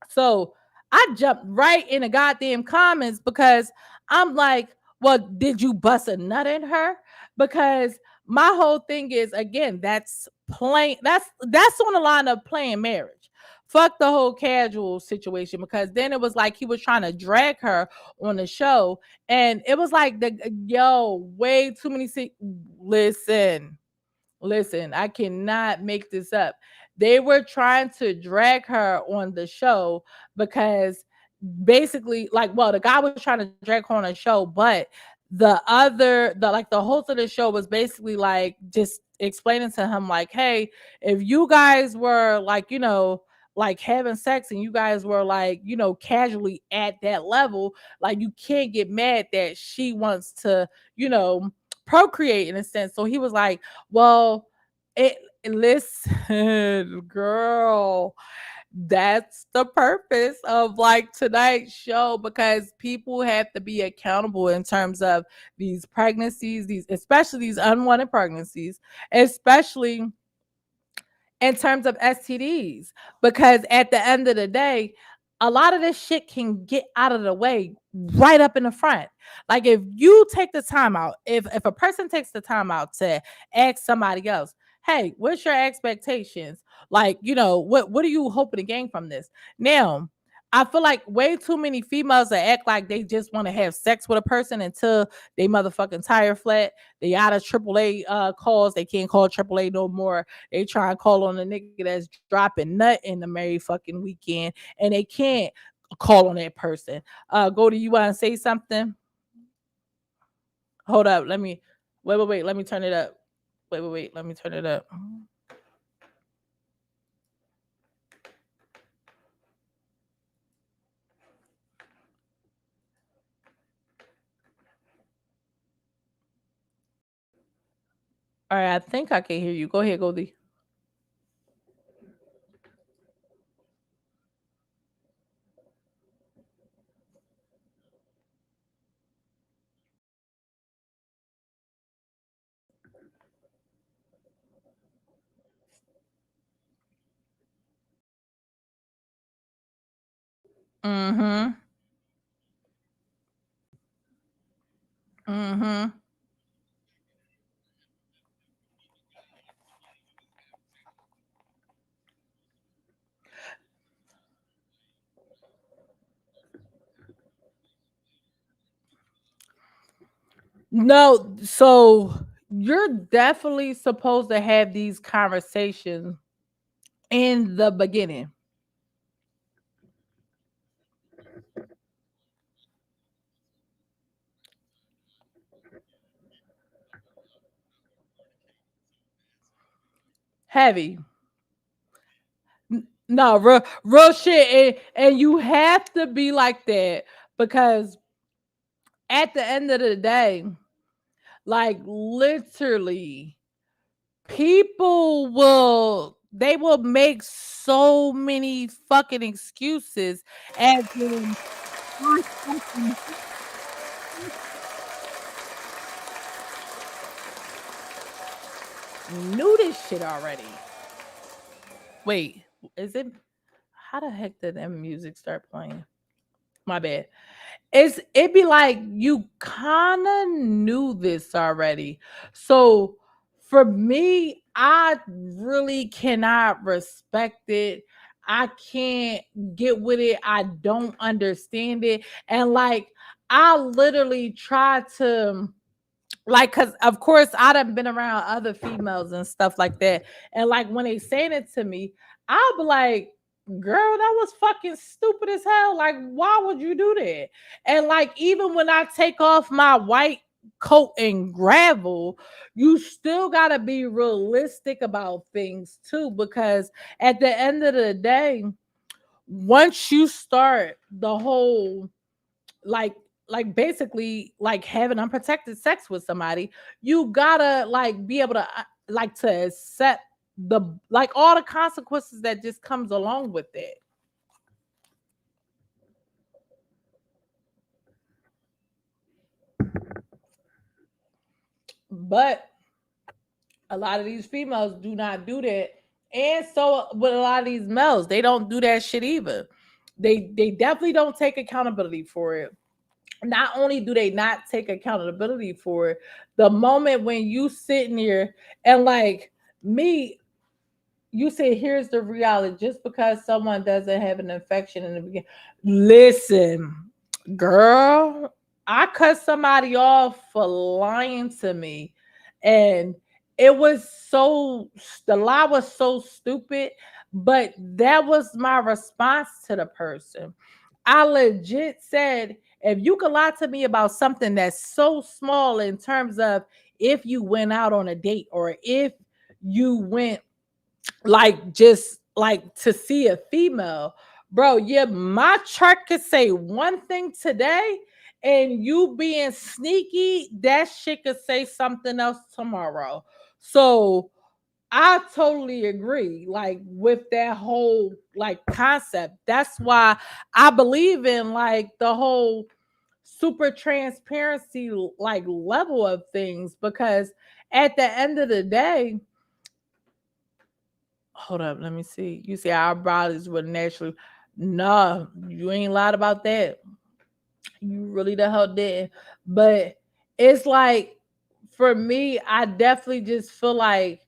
So I jumped right in the goddamn comments because I'm like, well, did you bust a nut in her? Because my whole thing is, again, that's on the line of playing marriage. Fuck the whole casual situation, because then it was like he was trying to drag her on the show, and it was like way too many. Listen, I cannot make this up. They were trying to drag her on the show because basically, the guy was trying to drag her on the show, but the host of the show was basically just explaining to him hey, if you guys were having sex and you guys were casually at that level, you can't get mad that she wants to procreate in a sense. So he was like, well, listen, girl, that's the purpose of tonight's show, because people have to be accountable in terms of these pregnancies, especially these unwanted pregnancies, especially in terms of STDs, because at the end of the day, a lot of this shit can get out of the way right up in the front. Like if you take the time out, if a person takes the time out to ask somebody else, hey, what's your expectations? Like, what are you hoping to gain from this? Now, I feel like way too many females that act like they just want to have sex with a person until they motherfucking tire flat. They out of AAA calls. They can't call AAA no more. They try and call on a nigga that's dropping nut in the merry fucking weekend, and they can't call on that person. Go to you want to say something? Hold up. Let me wait. Let me turn it up. Wait. Let me turn it up. All right, I think I can hear you. Go ahead, Goldie. Mm-hmm. Mm-hmm. No, so you're definitely supposed to have these conversations in the beginning. Heavy. No, real shit. And you have to be like that because at the end of the day, like literally, people will make so many fucking excuses as in I fucking knew this shit already. Wait, is it? How the heck did that music start playing? My bad. It be like you kind of knew this already. So for me, I really cannot respect it. I can't get with it. I don't understand it. And like I literally try to like because of course I done been around other females and stuff like that. And like when they saying it to me, I'll be like, girl, that was fucking stupid as hell. Like, why would you do that? And like even when I take off my white coat and gravel, you still gotta be realistic about things too, because at the end of the day, once you start the whole like basically like having unprotected sex with somebody, you gotta like be able to like to accept the like all the consequences that just comes along with it. But a lot of these females do not do that, and so with a lot of these males, they don't do that shit either. They definitely don't take accountability for it. Not only do they not take accountability for it, the moment when you sitting here and like me, you say, here's the reality. Just because someone doesn't have an infection in the beginning, listen, girl, I cut somebody off for lying to me. And it was so, the lie was so stupid, but that was my response to the person. I legit said, if you could lie to me about something that's so small in terms of if you went out on a date or if you went like just like to see a female, bro, yeah, my chart could say one thing today and you being sneaky, that shit could say something else tomorrow. So I totally agree, like with that whole like concept. That's why I believe in like the whole super transparency like level of things, because at the end of the day, hold up, let me see. You see, our bodies would naturally. Nah, you ain't lied about that. You really the hell did. But it's like for me, I definitely just feel like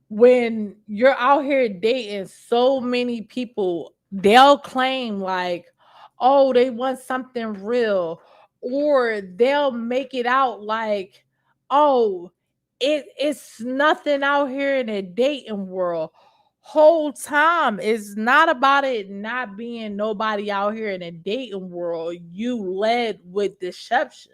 when you're out here dating so many people, they'll claim like, oh, they want something real, or they'll make it out like, oh, it's nothing out here in the dating world. Whole time it's not about it not being nobody out here in the dating world. You led with deception.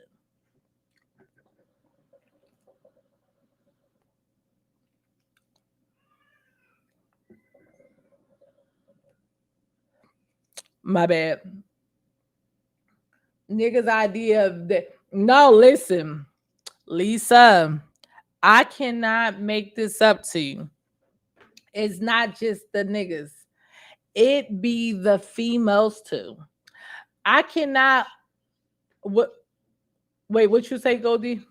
My bad. Niggas' idea of that. No, listen, Lisa, I cannot make this up to you. It's not just the niggas, it be the females too. I cannot. What? Wait, what you say, Goldie?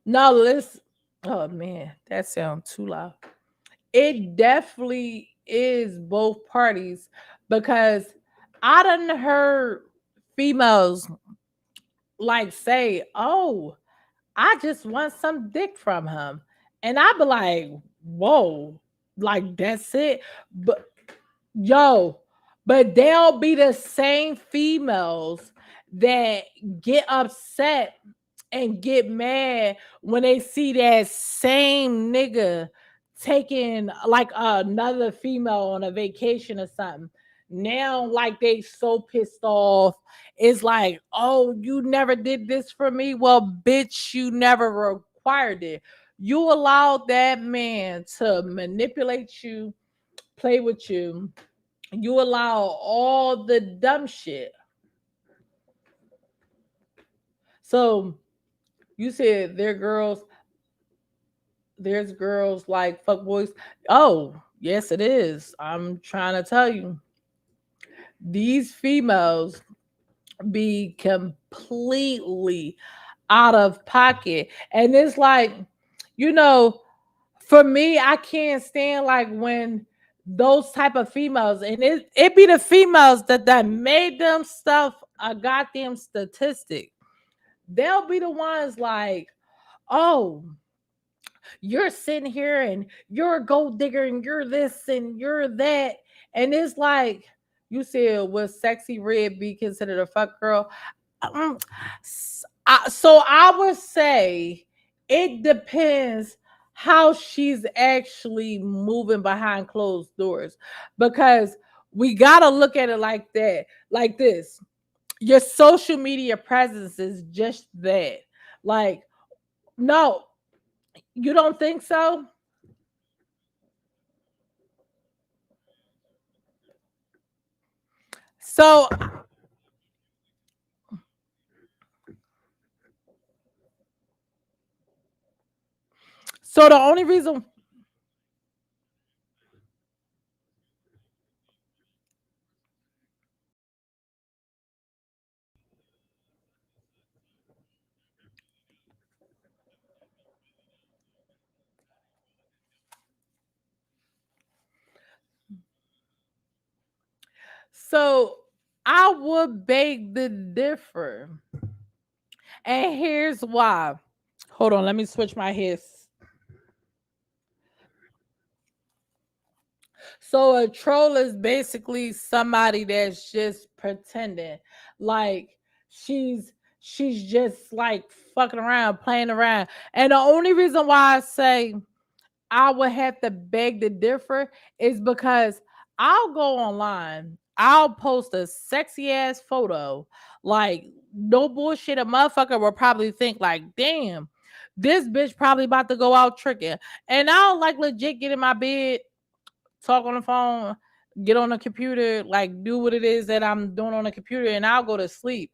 No, listen. Oh man, that sounds too loud. It definitely is both parties because I done heard females like say, "Oh, I just want some dick from him," and I be like, "Whoa, like that's it." But yo, but they'll be the same females that get upset and get mad when they see that same nigga taking like another female on a vacation or something. Now, like they so pissed off. It's like, oh, you never did this for me. Well, bitch, you never required it. You allowed that man to manipulate you, play with you. You allow all the dumb shit. So you said there's girls like fuck boys. Oh, yes, it is. I'm trying to tell you, these females be completely out of pocket. And it's like, you know, for me, I can't stand like when those type of females, and it be the females that made them stuff a goddamn statistic. They'll be the ones like, oh, you're sitting here and you're a gold digger and you're this and you're that. And it's like, you said, was Sexy Red be considered a fuck girl? Um, so I would say it depends how she's actually moving behind closed doors, because we got to look at it like that, like this. Your social media presence is just that. Like, no, you don't think so? So, so the only reason, so I would beg the differ, and here's why. Hold on, let me switch my heads. So a troll is basically somebody that's just pretending, like she's just like fucking around, playing around. And the only reason why I say I would have to beg to differ is because I'll go online, I'll post a sexy ass photo, like no bullshit. A motherfucker will probably think like, damn, this bitch probably about to go out tricking, and I'll like legit get in my bed, talk on the phone, get on the computer, like do what it is that I'm doing on the computer, and I'll go to sleep.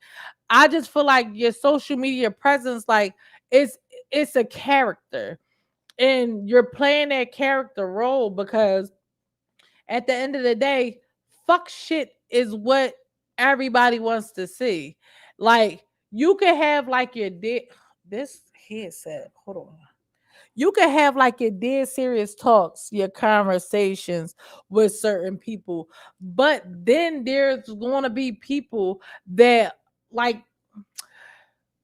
I just feel like your social media presence, like it's it's a character, and you're playing that character role because at the end of the day, fuck shit is what everybody wants to see. Like you can have like your dick. This headset. Hold on. You can have like your dead serious talks, your conversations with certain people, but then there's going to be people that like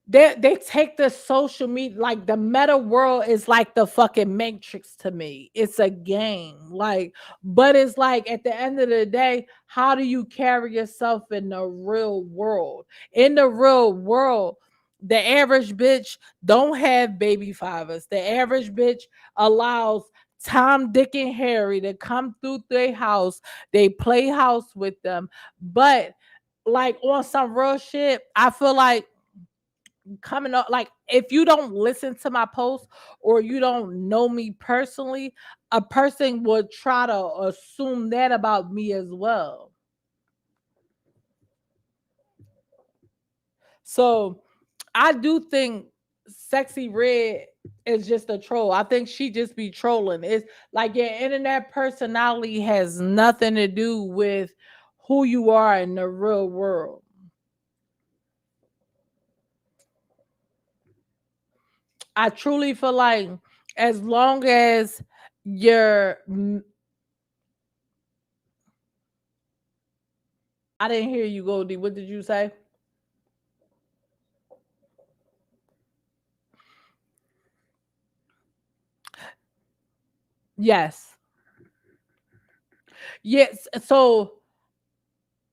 they take the social media, like the meta world is like the fucking matrix to me. It's a game, like, but it's like at the end of the day, how do you carry yourself in the real world? In the real world, the average bitch don't have baby fathers. The average bitch allows Tom, Dick, and Harry to come through their house. They play house with them, but like on some real shit, I feel like coming up, like if you don't listen to my post or you don't know me personally, a person would try to assume that about me as well. So I do think Sexy Red is just a troll. I think she just be trolling. It's like your internet personality has nothing to do with who you are in the real world. I truly feel like as long as you're I didn't hear you, Goldie. What did you say? Yes. Yes. So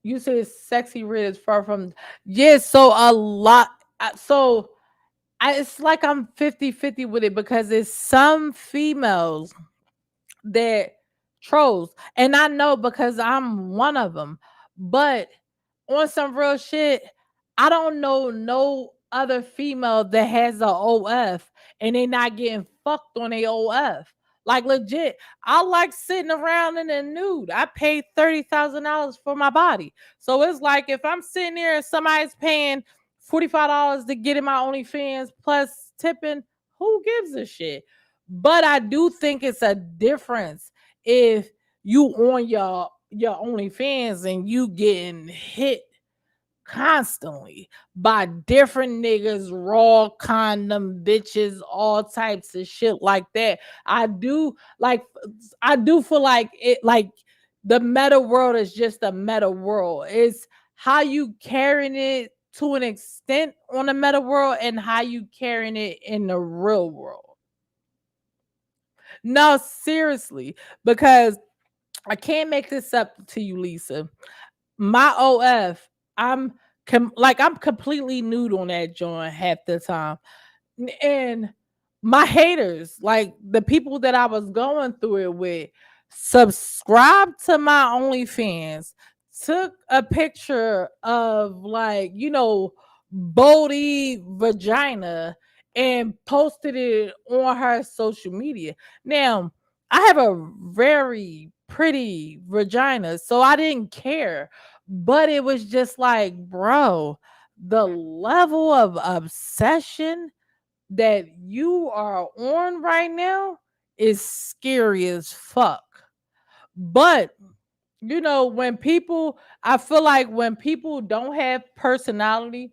you said Sexy Red is far from yes, so a lot so it's like I'm 50-50 with it because it's some females that trolls. And I know because I'm one of them. But on some real shit, I don't know no other female that has a OF and they not getting fucked on a OF. Like legit, I like sitting around in the nude. I paid $30,000 for my body, so it's like if I'm sitting there and somebody's paying $45 to get in my OnlyFans plus tipping, who gives a shit? But I do think it's a difference if you on your OnlyFans and you getting hit constantly by different niggas, raw condom bitches, all types of shit like that. I do like I do feel like it like the meta world is just a meta world. It's how you carrying it to an extent on the meta world and how you carrying it in the real world. No, seriously, because I can't make this up to you, Lisa. My OF, I'm completely nude on that joint half the time. And my haters, like the people that I was going through it with, subscribed to my OnlyFans, took a picture of like, Bodie vagina and posted it on her social media. Now, I have a very pretty vagina, so I didn't care. But it was just like, bro, the level of obsession that you are on right now is scary as fuck. But when people, I feel like when people don't have personality,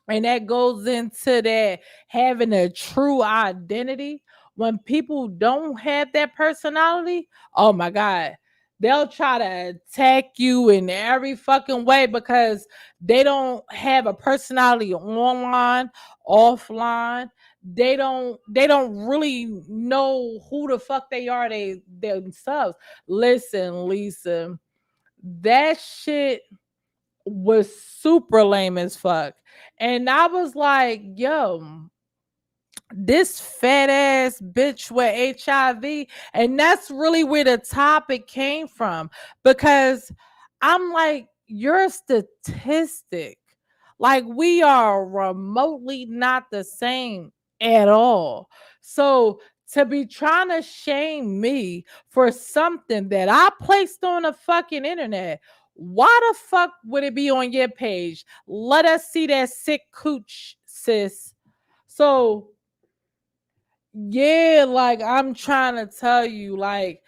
and that goes into that having a true identity. When people don't have that personality, oh my God, they'll try to attack you in every fucking way because they don't have a personality online, offline. They don't really know who the fuck they are they themselves. Listen, Lisa, that shit was super lame as fuck. And I was like, yo, this fat ass bitch with HIV. And that's really where the topic came from. Because I'm like, you're a statistic. Like, we are remotely not the same at all. So to be trying to shame me for something that I placed on the fucking internet, why the fuck would it be on your page? Let us see that sick cooch, sis. So yeah, like I'm trying to tell you, like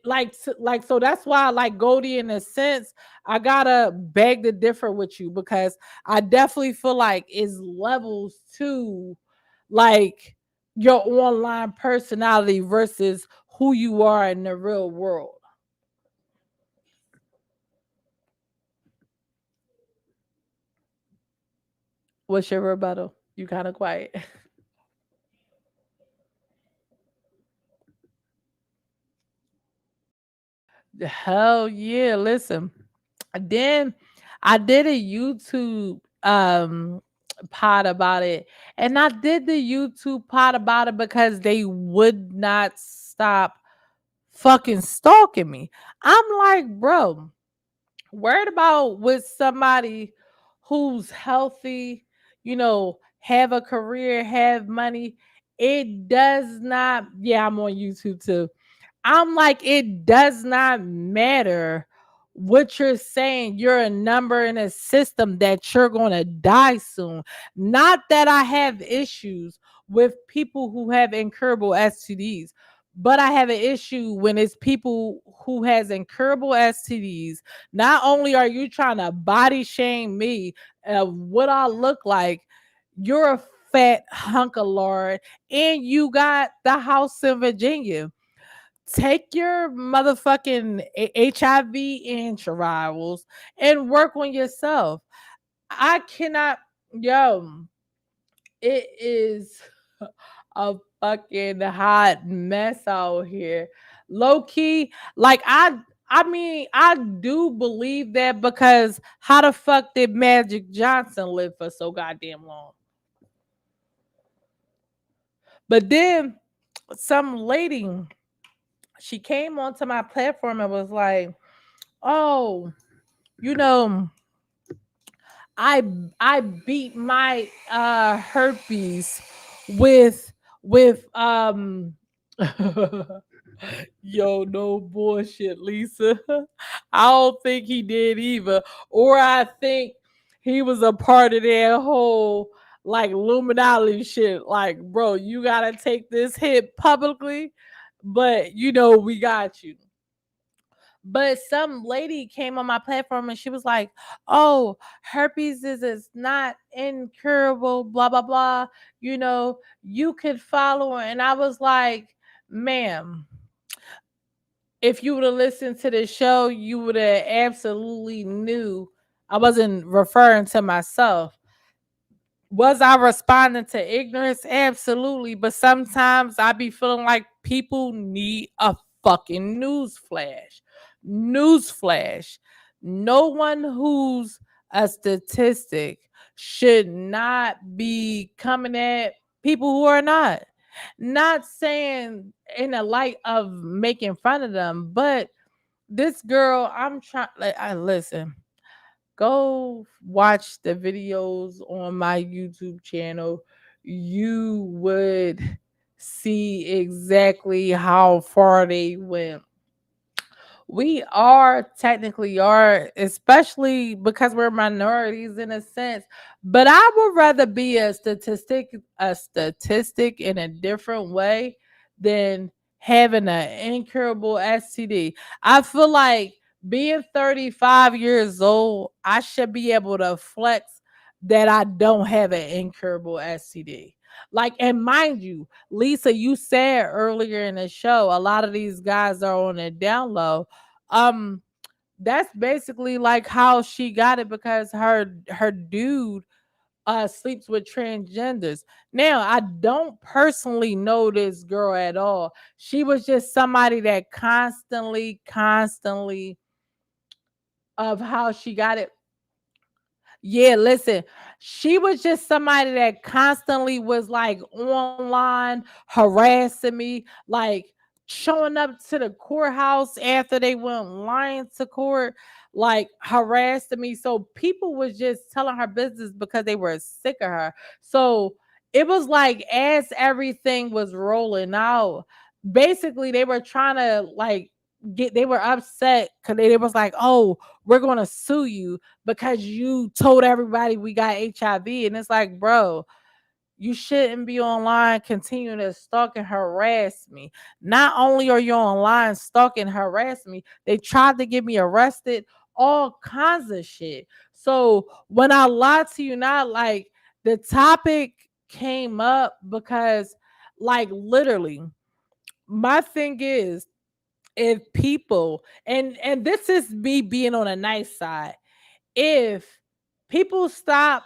like so that's why I like Goldie in a sense. I gotta beg to differ with you because I definitely feel like it's levels to like your online personality versus who you are in the real world. What's your rebuttal? You kind of quiet. Hell yeah. Listen. Then I did a YouTube pod about it. And I did the YouTube pod about it because they would not stop fucking stalking me. I'm like, bro, worried about with somebody who's healthy, have a career, have money. It does not, yeah, I'm on YouTube too. I'm like, it does not matter what you're saying. You're a number in a system that you're going to die soon. Not that I have issues with people who have incurable STDs, but I have an issue when it's people who has incurable STDs. Not only are you trying to body shame me of what I look like, you're a fat hunk of lard, and you got the house in Virginia. Take your motherfucking HIV antivirals and work on yourself. I cannot, yo, it is a fucking hot mess out here. Low key, like I mean, I do believe that because how the fuck did Magic Johnson live for so goddamn long? But then some lady, she came onto my platform and was like, "Oh, you know, I I beat my herpes with with yo, no bullshit, Lisa. I don't think he did either. Or I think he was a part of that whole like Illuminati shit. Like, bro, you gotta take this hit publicly, but we got you. But some lady came on my platform and she was like, "Oh, herpes is not incurable, blah blah blah. You could follow her." And I was like, "Ma'am, if you would have listened to the show, you would have absolutely knew I wasn't referring to myself. Was I responding to ignorance? Absolutely. But sometimes I be feeling like people need a fucking news flash. News flash. No one who's a statistic should not be coming at people who are not. Not saying in a light of making fun of them, but this girl, I'm trying, like, I listen, go watch the videos on my YouTube channel. You would see exactly how far they went. We are technically are, especially because we're minorities in a sense. But I would rather be a statistic in a different way than having an incurable STD. I feel like being 35 years old, I should be able to flex that I don't have an incurable STD. Like, and mind you, Lisa, you said earlier in the show, a lot of these guys are on a down low. um that's basically like how she got it because her dude sleeps with transgenders. Now, I don't personally know this girl at all. She was just somebody that constantly of how she got it. Yeah, listen, she was just somebody that constantly was like online harassing me, like showing up to the courthouse after they went lying to court, like harassing me. So people was just telling her business because they were sick of her. So it was like as everything was rolling out, basically they were trying to like they were upset because they was like, "Oh, we're gonna sue you because you told everybody we got HIV." And it's like, bro, you shouldn't be online continuing to stalk and harass me. Not only are you online stalking, harass me, they tried to get me arrested, all kinds of shit. So when I lie to you, not like the topic came up because, like, literally, my thing is, if people, and this is me being on a nice side, if people stop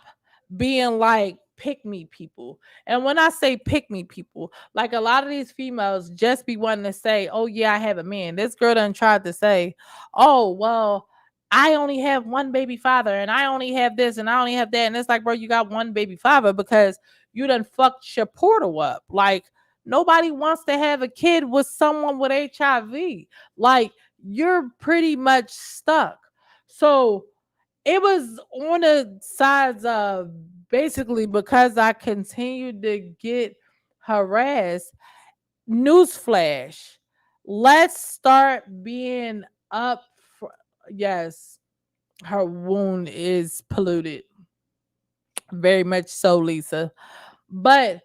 being like pick me people, and when I say pick me people, like a lot of these females just be wanting to say, oh yeah, I have a man. This girl done tried to say, oh well, I only have one baby father and I only have this and I only have that, and it's like, bro, you got one baby father because you done fucked your portal up. Like, nobody wants to have a kid with someone with HIV. Like, you're pretty much stuck. So it was on the sides of, basically, because I continued to get harassed. Newsflash. Let's start being up for, yes, her wound is polluted. Very much so, Lisa. But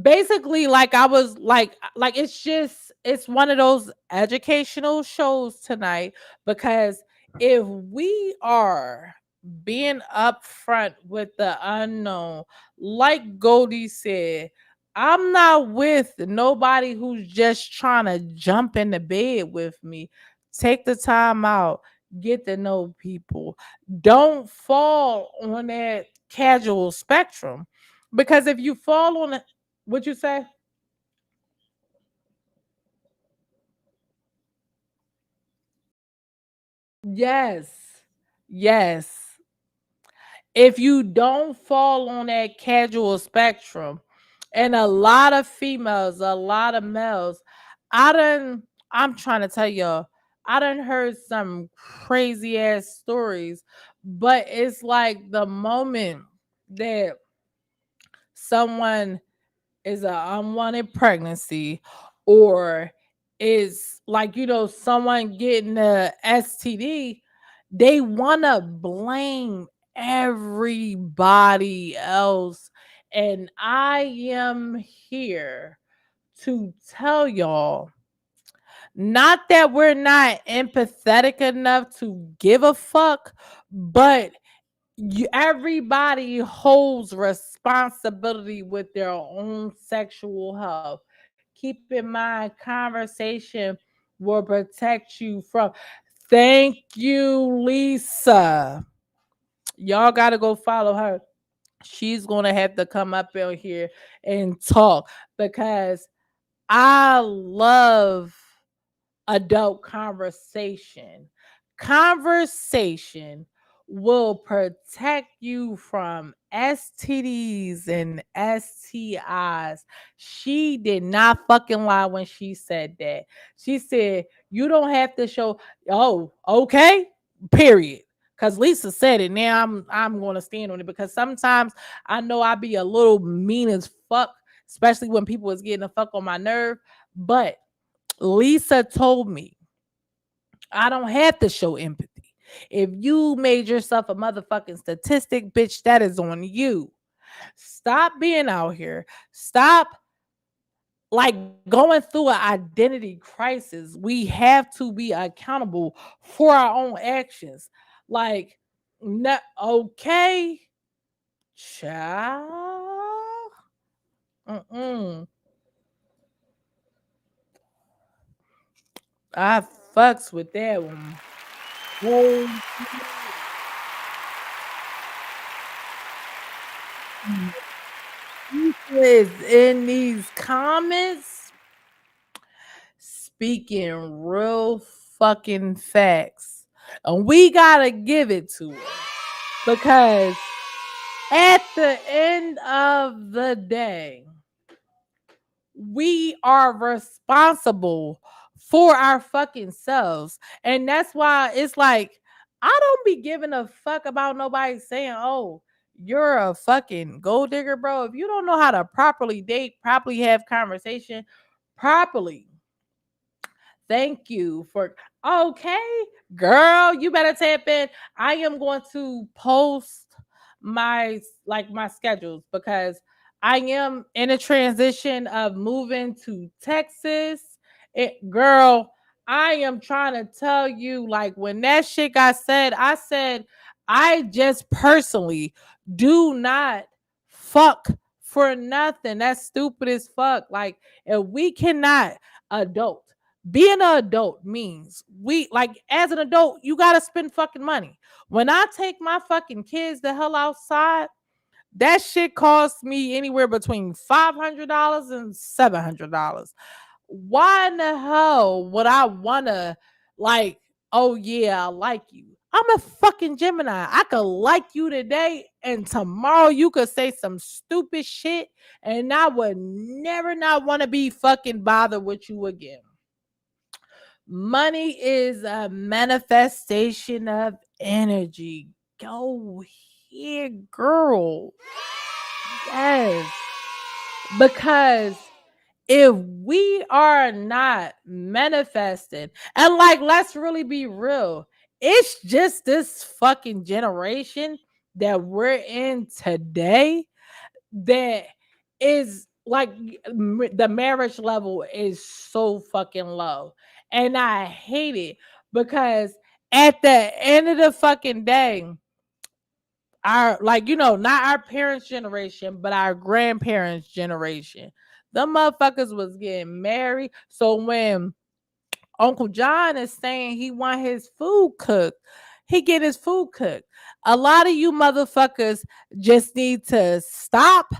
basically, like, I was like it's just, it's one of those educational shows tonight, because if we are being upfront with the unknown, like Goldie said, I'm not with nobody who's just trying to jump in the bed with me. Take the time out, get to know people. Don't fall on that casual spectrum, because if you fall on it, what you say? Yes. Yes. If you don't fall on that casual spectrum, and a lot of females, a lot of males, I done, I'm trying to tell y'all, I done heard some crazy ass stories, but it's like the moment that someone is an unwanted pregnancy, or is like, someone getting a STD, they want to blame everybody else. And I am here to tell y'all, not that we're not empathetic enough to give a fuck, but everybody holds responsibility with their own sexual health. Keep in mind, conversation will protect you from. Thank you, Lisa. Y'all got to go follow her. She's going to have to come up in here and talk, because I love adult conversation. Conversation will protect you from STDs and STIs. She did not fucking lie when she said that. She said, you don't have to show, oh, okay, period. Cause Lisa said it. Now I'm gonna stand on it, because sometimes I know I be a little mean as fuck, especially when people is getting the fuck on my nerve. But Lisa told me I don't have to show empathy. If you made yourself a motherfucking statistic, bitch, that is on you. Stop being out here. Stop like going through an identity crisis. We have to be accountable for our own actions. Like, not okay, child. Mm-mm. I fucks with that one. Whoa. Is in these comments speaking real fucking facts. And we gotta give it to her, because at the end of the day, we are responsible for our fucking selves. And that's why it's like, I don't be giving a fuck about nobody saying, oh, you're a fucking gold digger, bro. If you don't know how to properly date, properly have conversation, properly, thank you for, okay, girl, you better tap in. I am going to post my schedules, because I am in a transition of moving to Texas. Girl, I am trying to tell you, like, when that shit got said, I said, I just personally do not fuck for nothing. That's stupid as fuck. Like, if we cannot adult, being an adult means we like as an adult, you gotta spend fucking money. When I take my fucking kids the hell outside, that shit costs me anywhere between $500 and $700. Why in the hell would I wanna like, oh yeah, I like you? I'm a fucking Gemini. I could like you today and tomorrow you could say some stupid shit and I would never not want to be fucking bothered with you again. Money is a manifestation of energy. Go here, girl. Yes. Because if we are not manifesting, and like, let's really be real, it's just this fucking generation that we're in today that is like the marriage level is so fucking low. And I hate it because at the end of the fucking day, our like not our parents generation but our grandparents generation, the motherfuckers was getting married. So when Uncle John is saying he want his food cooked, he get his food cooked. A lot of you motherfuckers just need to stop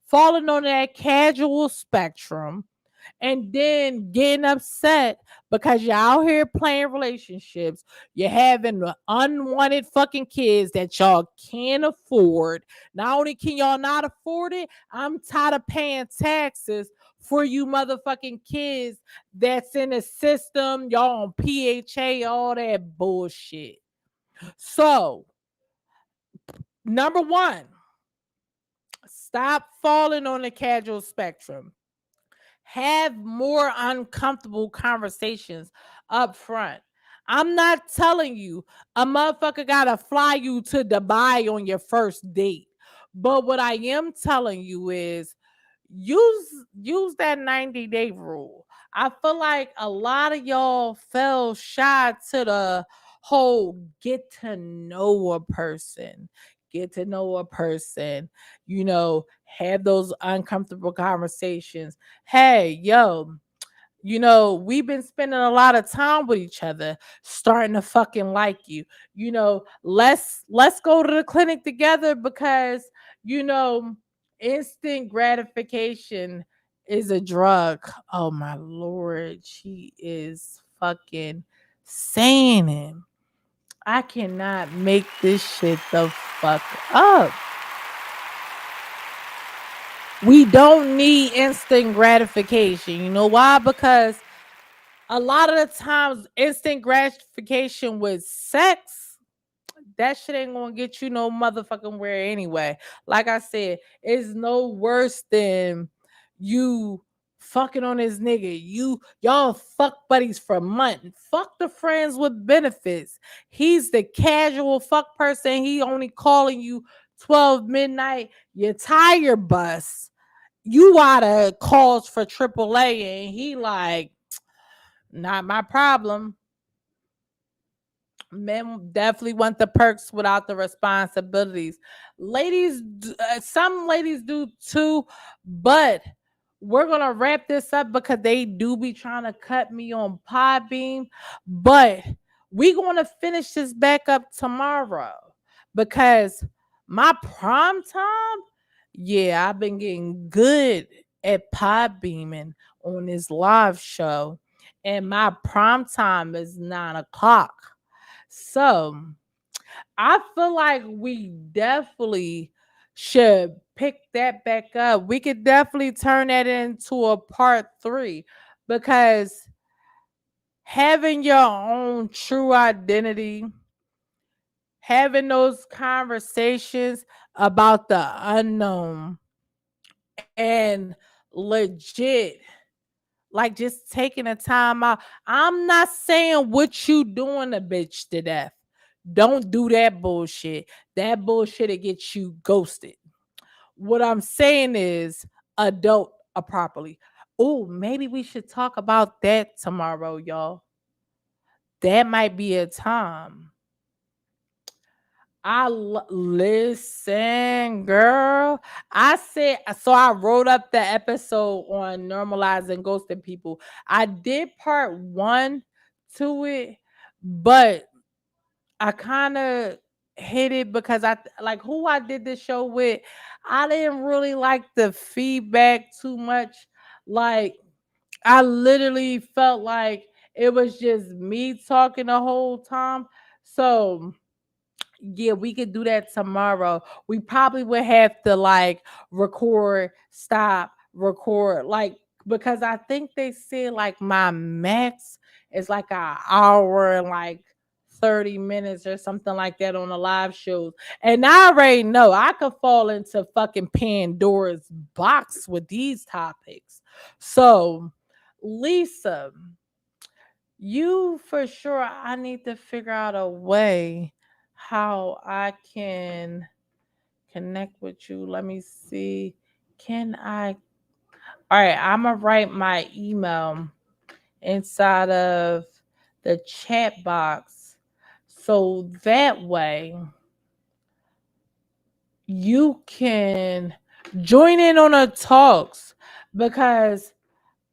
falling on that casual spectrum and then getting upset because you're out here playing relationships. You're having unwanted fucking kids that y'all can't afford. Not only can y'all not afford it, I'm tired of paying taxes for you motherfucking kids that's in the system. Y'all on PHA, all that bullshit. So, number one, stop falling on the casual spectrum. Have more uncomfortable conversations up front. I'm not telling you a motherfucker gotta fly you to Dubai on your first date. But what I am telling you is use that 90-day rule. I feel like a lot of y'all fell shy to the whole get to know a person. Get to know a person, have those uncomfortable conversations. Hey, yo, we've been spending a lot of time with each other, starting to fucking like you. Let's go to the clinic together because, you know, instant gratification is a drug. Oh my lord, she is fucking saying it. I cannot make this shit the fuck up. We don't need instant gratification. You know why? Because a lot of the times, instant gratification with sex, that shit ain't gonna get you no motherfucking where anyway. Like I said, it's no worse than you fucking on this nigga. Y'all fuck buddies for months. Fuck the friends with benefits. He's the casual fuck person. He only calling you 12 midnight. Your tire bust. You out of calls for AAA and he like, not my problem. Men definitely want the perks without the responsibilities. Ladies, some ladies do too, but we're gonna wrap this up because they do be trying to cut me on Podbeam. But we gonna finish this back up tomorrow because my prime time, yeah, I've been getting good at Podbeaming on this live show, and my prime time is 9 o'clock. So I feel like we definitely should pick that back up. We could definitely turn that into a part 3 because having your own true identity, having those conversations about the unknown and legit like just taking a time out. I'm not saying what you doing a bitch to death. Don't do that bullshit. That bullshit will get you ghosted. What I'm saying is adult properly. Oh, maybe we should talk about that tomorrow, y'all. That might be a time. Listen, girl. I said so. I wrote up the episode on normalizing ghosting people. I did part one to it, but I kind of hit it because I like who I did this show with. I didn't really like the feedback too much. Like I literally felt like it was just me talking the whole time. So yeah, we could do that tomorrow. We probably would have to like record, stop, record, like because I think they said like my max is like an hour and like 30 minutes or something like that on the live shows. And I already know I could fall into fucking Pandora's box with these topics. So, Lisa, you for sure, I need to figure out a way how I can connect with you. Let me see. Can I? All right, I'm gonna write my email inside of the chat box so that way you can join in on the talks because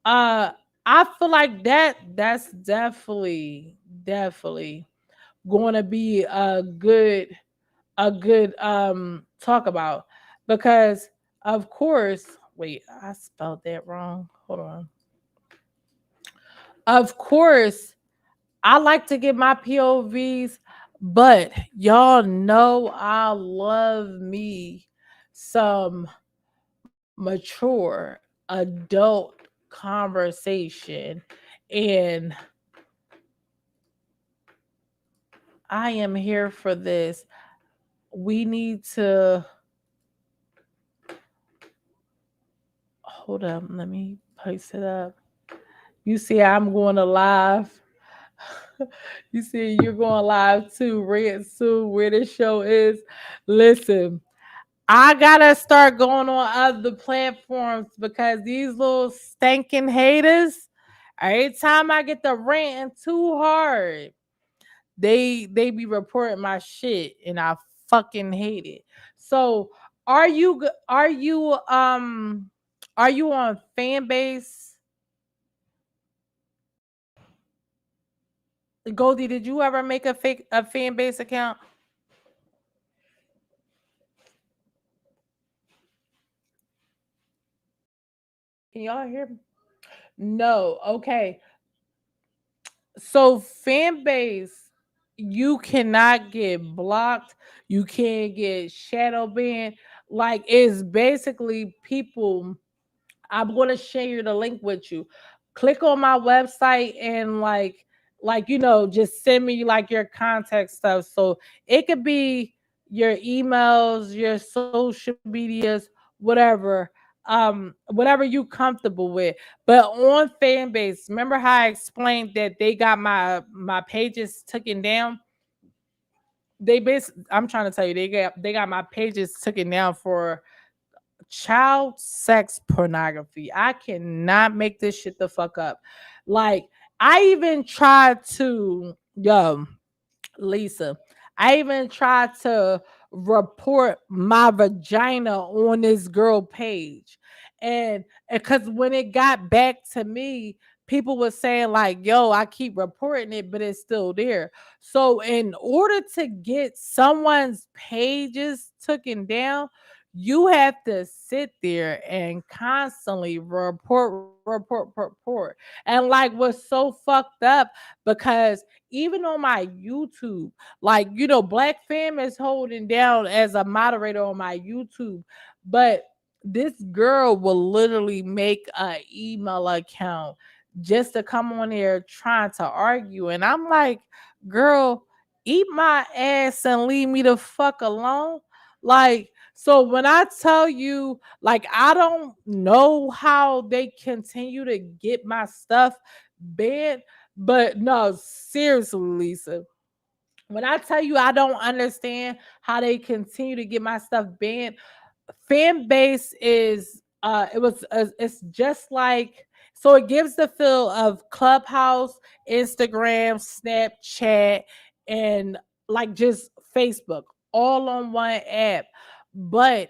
uh I feel like that's definitely going to be a good talk about because of course wait, I spelled that wrong, hold on. Of course I like to get my POVs, but y'all know I love me some mature adult conversation, and I am here for this. We need to hold up. Let me post it up. You see, I'm going to live. You see, you're going live too, Red Sue, where the show is. Listen, I gotta start going on other platforms because these little stinking haters, every time I get the ranting too hard, they be reporting my shit and I fucking hate it. So are you on fan base? Goldie, did you ever make a fan base account? Can y'all hear me? No. Okay. So fan base, you cannot get blocked. You can't get shadow banned. Like it's basically people. I'm gonna share you the link with you. Click on my website and just send me like your contact stuff. So it could be your emails, your social medias, whatever. Whatever you comfortable with. But on Fanbase, remember how I explained that they got my pages taken down? I'm trying to tell you, they got my pages taken down for child sex pornography. I cannot make this shit the fuck up. Like, I even tried to, Lisa, I even tried to report my vagina on this girl page. And because when it got back to me, people were saying, like, yo, I keep reporting it, but it's still there. So, in order to get someone's pages taken down, you have to sit there and constantly report. And like what's so fucked up because even on my YouTube, like Black Fam is holding down as a moderator on my YouTube, but this girl will literally make an email account just to come on there trying to argue. And I'm like, girl, eat my ass and leave me the fuck alone. Like, so when I tell you, like, I don't know how they continue to get my stuff banned, but no, seriously, Lisa. When I tell you I don't understand how they continue to get my stuff banned, fan base is it's just like, so it gives the feel of Clubhouse, Instagram, Snapchat, and like just Facebook all on one app. But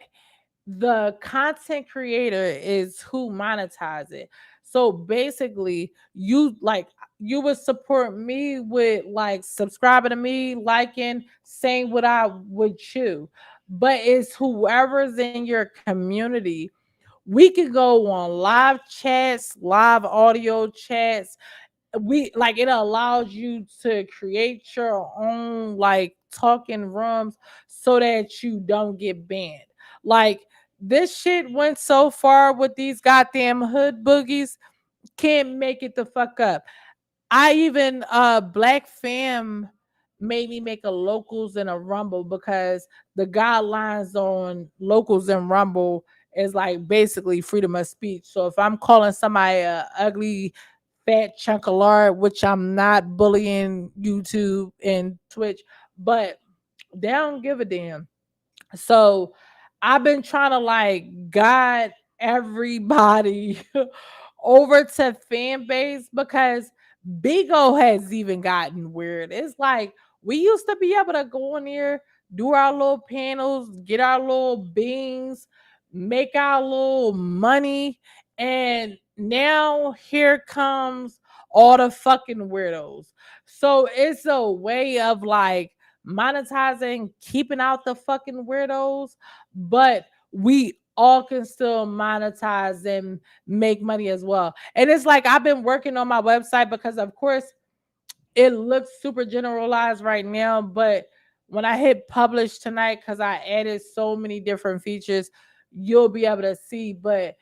the content creator is who monetize it. So basically, you would support me with like subscribing to me, liking, saying what I would you. But it's whoever's in your community. We could go on live chats, live audio chats. We like it allows you to create your own like talking rooms so that you don't get banned. Like this shit went so far with these goddamn hood boogies, can't make it the fuck up. I even Black Fam made me make a locals and a rumble because the guidelines on locals and rumble is like basically freedom of speech. So if I'm calling somebody a ugly fat chunk of lard, which I'm not bullying YouTube and Twitch, but they don't give a damn. So I've been trying to like guide everybody over to fan base because Bigo has even gotten weird. It's like we used to be able to go in there, do our little panels, get our little beans, make our little money, and now here comes all the fucking weirdos. So it's a way of like monetizing, keeping out the fucking weirdos, but we all can still monetize and make money as well. And it's like I've been working on my website because, of course, it looks super generalized right now, but when I hit publish tonight, because I added so many different features, you'll be able to see. But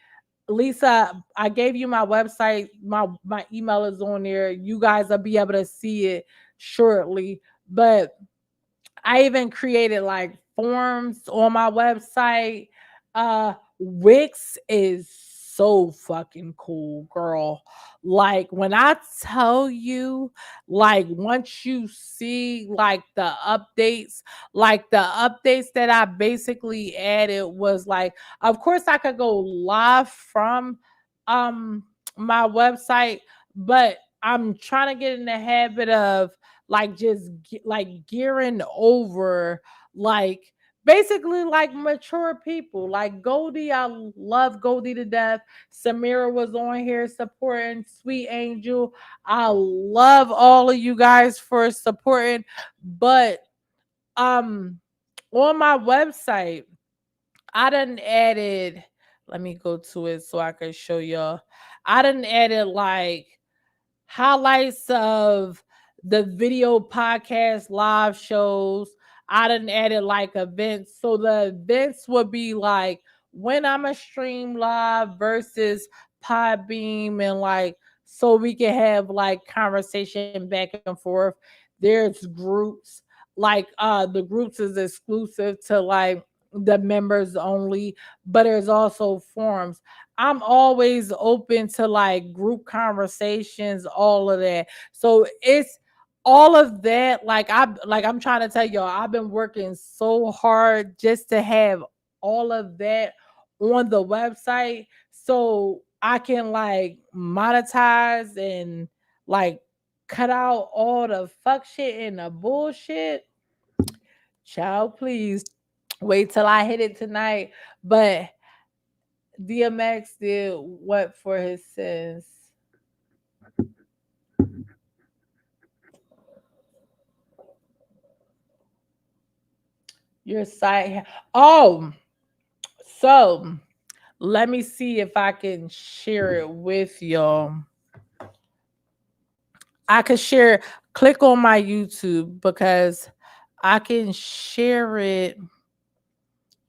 Lisa, I gave you my website. My email is on there. You guys will be able to see it shortly. But I even created like forms on my website. Wix is so fucking cool, girl. Like when I tell you, like once you see like the updates that I basically added was like, of course I could go live from um my website, but I'm trying to get in the habit of like like gearing over like basically like mature people like Goldie. I love Goldie to death. Samira was on here supporting Sweet Angel. I love all of you guys for supporting, but um on my website I done added, let me go to it so I can show y'all. I done added like highlights of the video podcast live shows. I done added like events. So the events would be like when I'm a stream live versus Podbeam and like so we can have like conversation back and forth. There's groups like the groups is exclusive to like the members only, but there's also forums. I'm always open to like group conversations, all of that. So it's all of that. I'm trying to tell y'all, I've been working so hard just to have all of that on the website so I can like monetize and like cut out all the fuck shit and the bullshit. Child, please wait till I hit it tonight. But DMX did what for his sins? Your site. Oh, so let me see if I can share it with y'all. I could share, click on my YouTube because I can share it.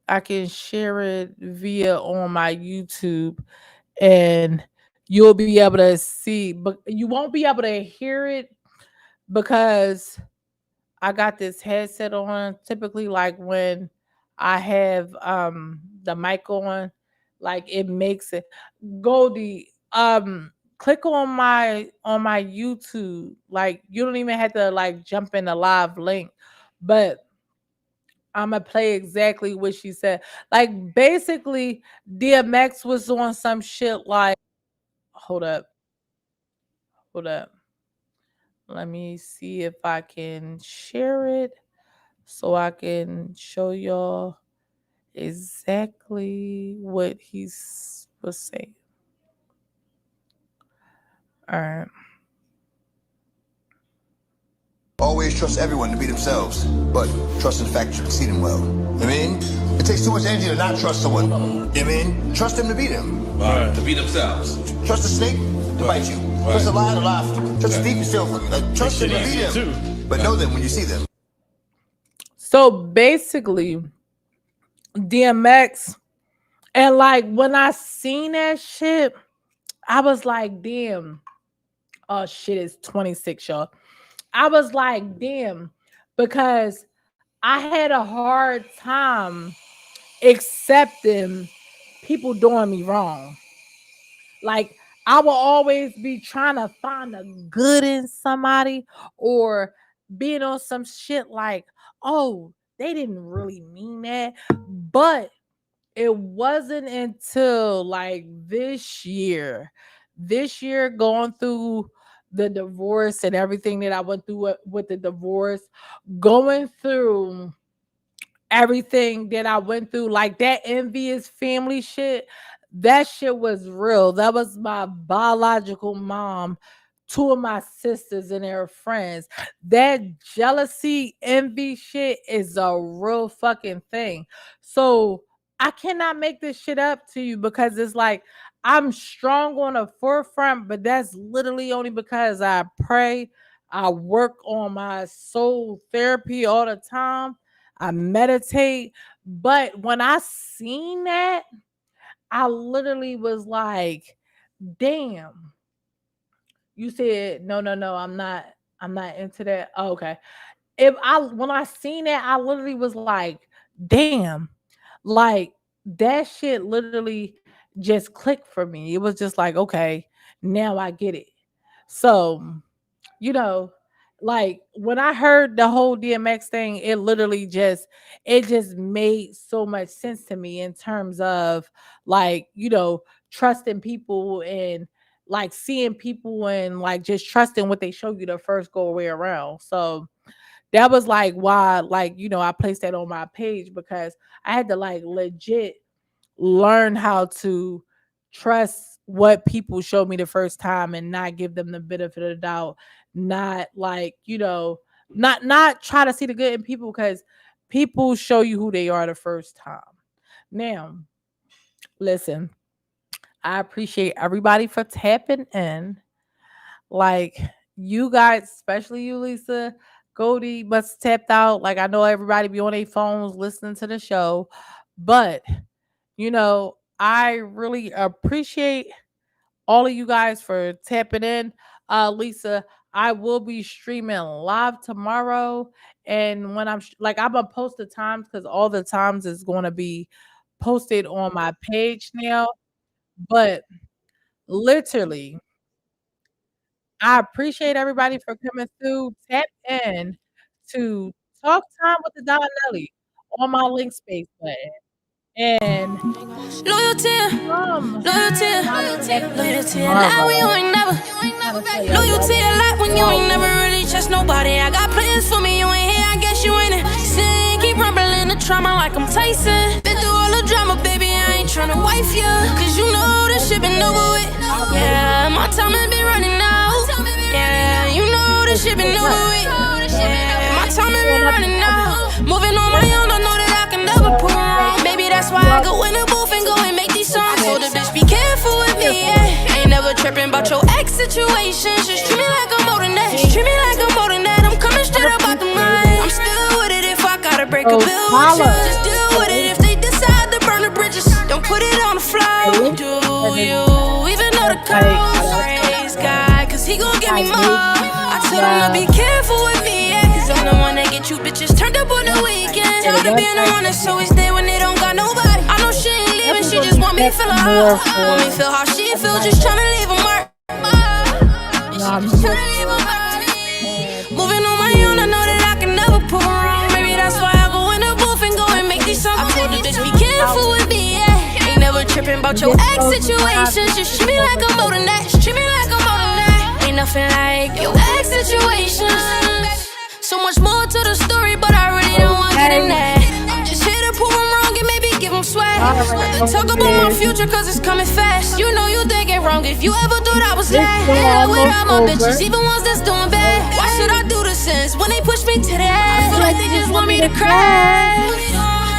I can share it via on my YouTube and you'll be able to see, but you won't be able to hear it because I got this headset on. Typically, like when I have the mic on, like it makes it. Goldie, click on my YouTube. Like you don't even have to like jump in the live link, but I'm gonna play exactly what she said. Like basically, DMX was on some shit like. Hold up, hold up. Let me see if I can share it so I can show y'all exactly what he was saying. All right. Always trust everyone to be themselves, but trust in the fact you can see them well. I mean, it takes too much energy to not trust someone. I mean, trust them to be them. Right. To be themselves. Trust a snake to bite you. Right. Trust a lion to laugh. Trust a thief to steal from you. Trust them to be them, too. But know them when you see them. So basically, DMX, and like when I seen that shit, I was like, damn. Oh shit, it's 26, y'all. I was like, damn, because I had a hard time accepting people doing me wrong. Like, I will always be trying to find the good in somebody, or being on some shit like, oh, they didn't really mean that. But it wasn't until like this year going through the divorce and everything that I went through with the divorce, going through everything that I went through, like that envious family shit, that shit was real. That was my biological mom, two of my sisters and their friends. That jealousy, envy shit is a real fucking thing. So I cannot make this shit up to you, because it's like I'm strong on the forefront, but that's literally only because I pray, I work on my soul therapy all the time, I meditate. But when I seen that, I literally was like, damn. You said no, I'm not into that. Oh, okay. When I seen that, I literally was like, damn, like that shit literally just clicked for me. It was just like, okay, now I get it. So, you know, like when I heard the whole DMX thing, it just made so much sense to me in terms of like, trusting people, and like seeing people, and like just trusting what they show you the first go away around. So that was like why, like, I placed that on my page, because I had to like legit learn how to trust what people showed me the first time, and not give them the benefit of the doubt, not like, not try to see the good in people, because people show you who they are the first time. Now, listen, I appreciate everybody for tapping in. Like, you guys, especially you, Lisa, Goldie must tapped out. Like, I know everybody be on their phones listening to the show, but I really appreciate all of you guys for tapping in. Lisa, I will be streaming live tomorrow, and when I'm gonna post the times, because all the times is going to be posted on my page now. But literally, I appreciate everybody for coming through. Tap in to Talk Time with the Donnelly on my link space button. And Loyalty, come loyalty, loyalty a lot when you ain't never. tomorrow. Loyalty a lot when you ain't never really trust nobody. I got plans for me, you ain't here, I guess you ain't it. Sin, keep rumbling the trauma like I'm Tyson. Been through all the drama, baby, I ain't tryna wife ya, cause you know this shit been over with. Yeah, my time has been running out. Yeah, you know this shit been over with. Yeah, my time has been running out. Moving on my own, I know that I can never prove wrong. Baby, that's why I go in the booth and go and make these songs. So the bitch be careful with me, yeah. Ain't never tripping about your ex situations. Just treat me like I'm more than that. Just treat me like I'm more than that. I'm coming straight up out the mind. I'm still with it if I gotta break a bill with you. Just deal with it if they decide to burn the bridges. Don't put it on the floor. Do you even know the code? Praise God, cause he gon' give me more. I told him to be careful with me, yeah, cause I'm the one that get you bitches turned up on the weekend. Tired of being the one that's always there when they don't got nobody. I know she ain't leaving, she just want me to feel her heart. Want me to feel how she feel, just tryna leave a mark. Just tryna leave a mark. Moving on my own, I know that I can never prove wrong. Maybe that's why I go in the booth and go and make these songs. I told the bitch be careful with me, yeah. Ain't never tripping about your ex situations. Just treat me like I'm more than that. Just treat me like I'm more than that. Ain't nothing like your ex situations. So much more to the story, but I really don't want to get in that. I'm just here to prove I'm wrong and maybe give gon' sweat. All right, Rather talk about my okay. future cause it's coming fast. You know you thinking wrong if you ever thought I was It's last. still Hell with almost all my over. bitches, even ones that's doing bad. Why should I do the sins when they push me to that? I feel like they just want me to crash.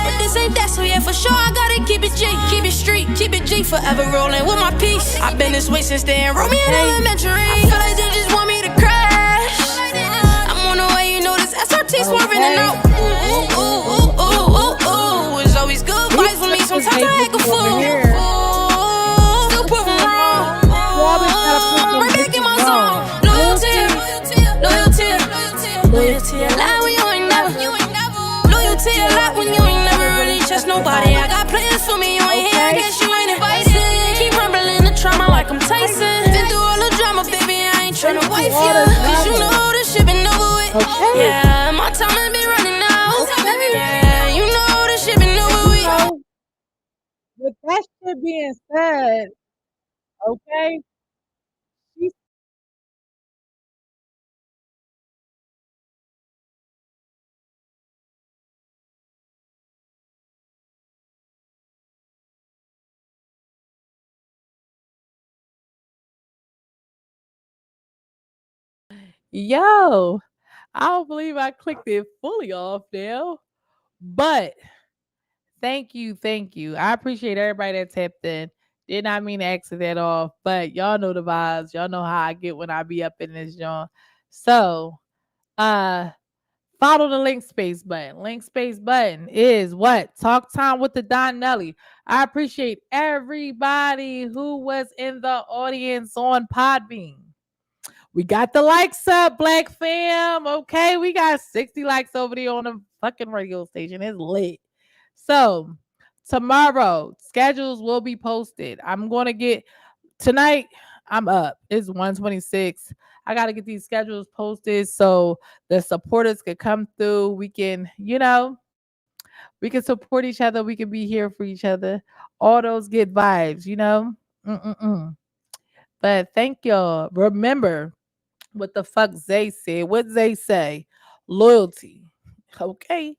But this ain't that, so yeah, for sure I gotta keep it G, keep it street, keep it G, forever rolling with my piece. I've been this way since they enrolled me in elementary. I feel like they just want me to crash. I'm on the way, you know this SRT swerving and out. Ooh, ooh, ooh, ooh, ooh, ooh. It's always good vibes with me, sometimes I act a fool. Still prove 'em wrong. Right back in my zone. Loyalty, loyalty, loyalty a lot when you ain't never. Loyalty a lot when you ain't never really trust nobody. I got plans for me, you ain't here, I guess you ain't invited. Keep rumbling the trauma like I'm Tyson. Been through all the drama, baby, I ain't tryna wife you. Cause you know this shit been over with. Yeah, my time has been running out. Yeah, you know this shit been over with. So, with that shit being said, okay, she Yo, I don't believe I clicked it fully off now, but thank you, thank you. I appreciate everybody that tapped in. Did not mean to exit that off, but y'all know the vibes. Y'all know how I get when I be up in this joint. So, uh, follow the link space button. Link space button is what? Talk time with the Don Nelly. I appreciate everybody who was in the audience on Podbean. We got the likes up, Black fam. Okay, we got 60 likes over there on the fucking radio station. It's lit. So tomorrow, schedules will be posted. I'm gonna get tonight. I'm up. It's 126. I gotta get these schedules posted so the supporters could come through. We can, we can support each other. We can be here for each other. All those good vibes. Mm-mm-mm. But thank y'all. Remember what the fuck Zay said. What Zay say? Loyalty. Okay.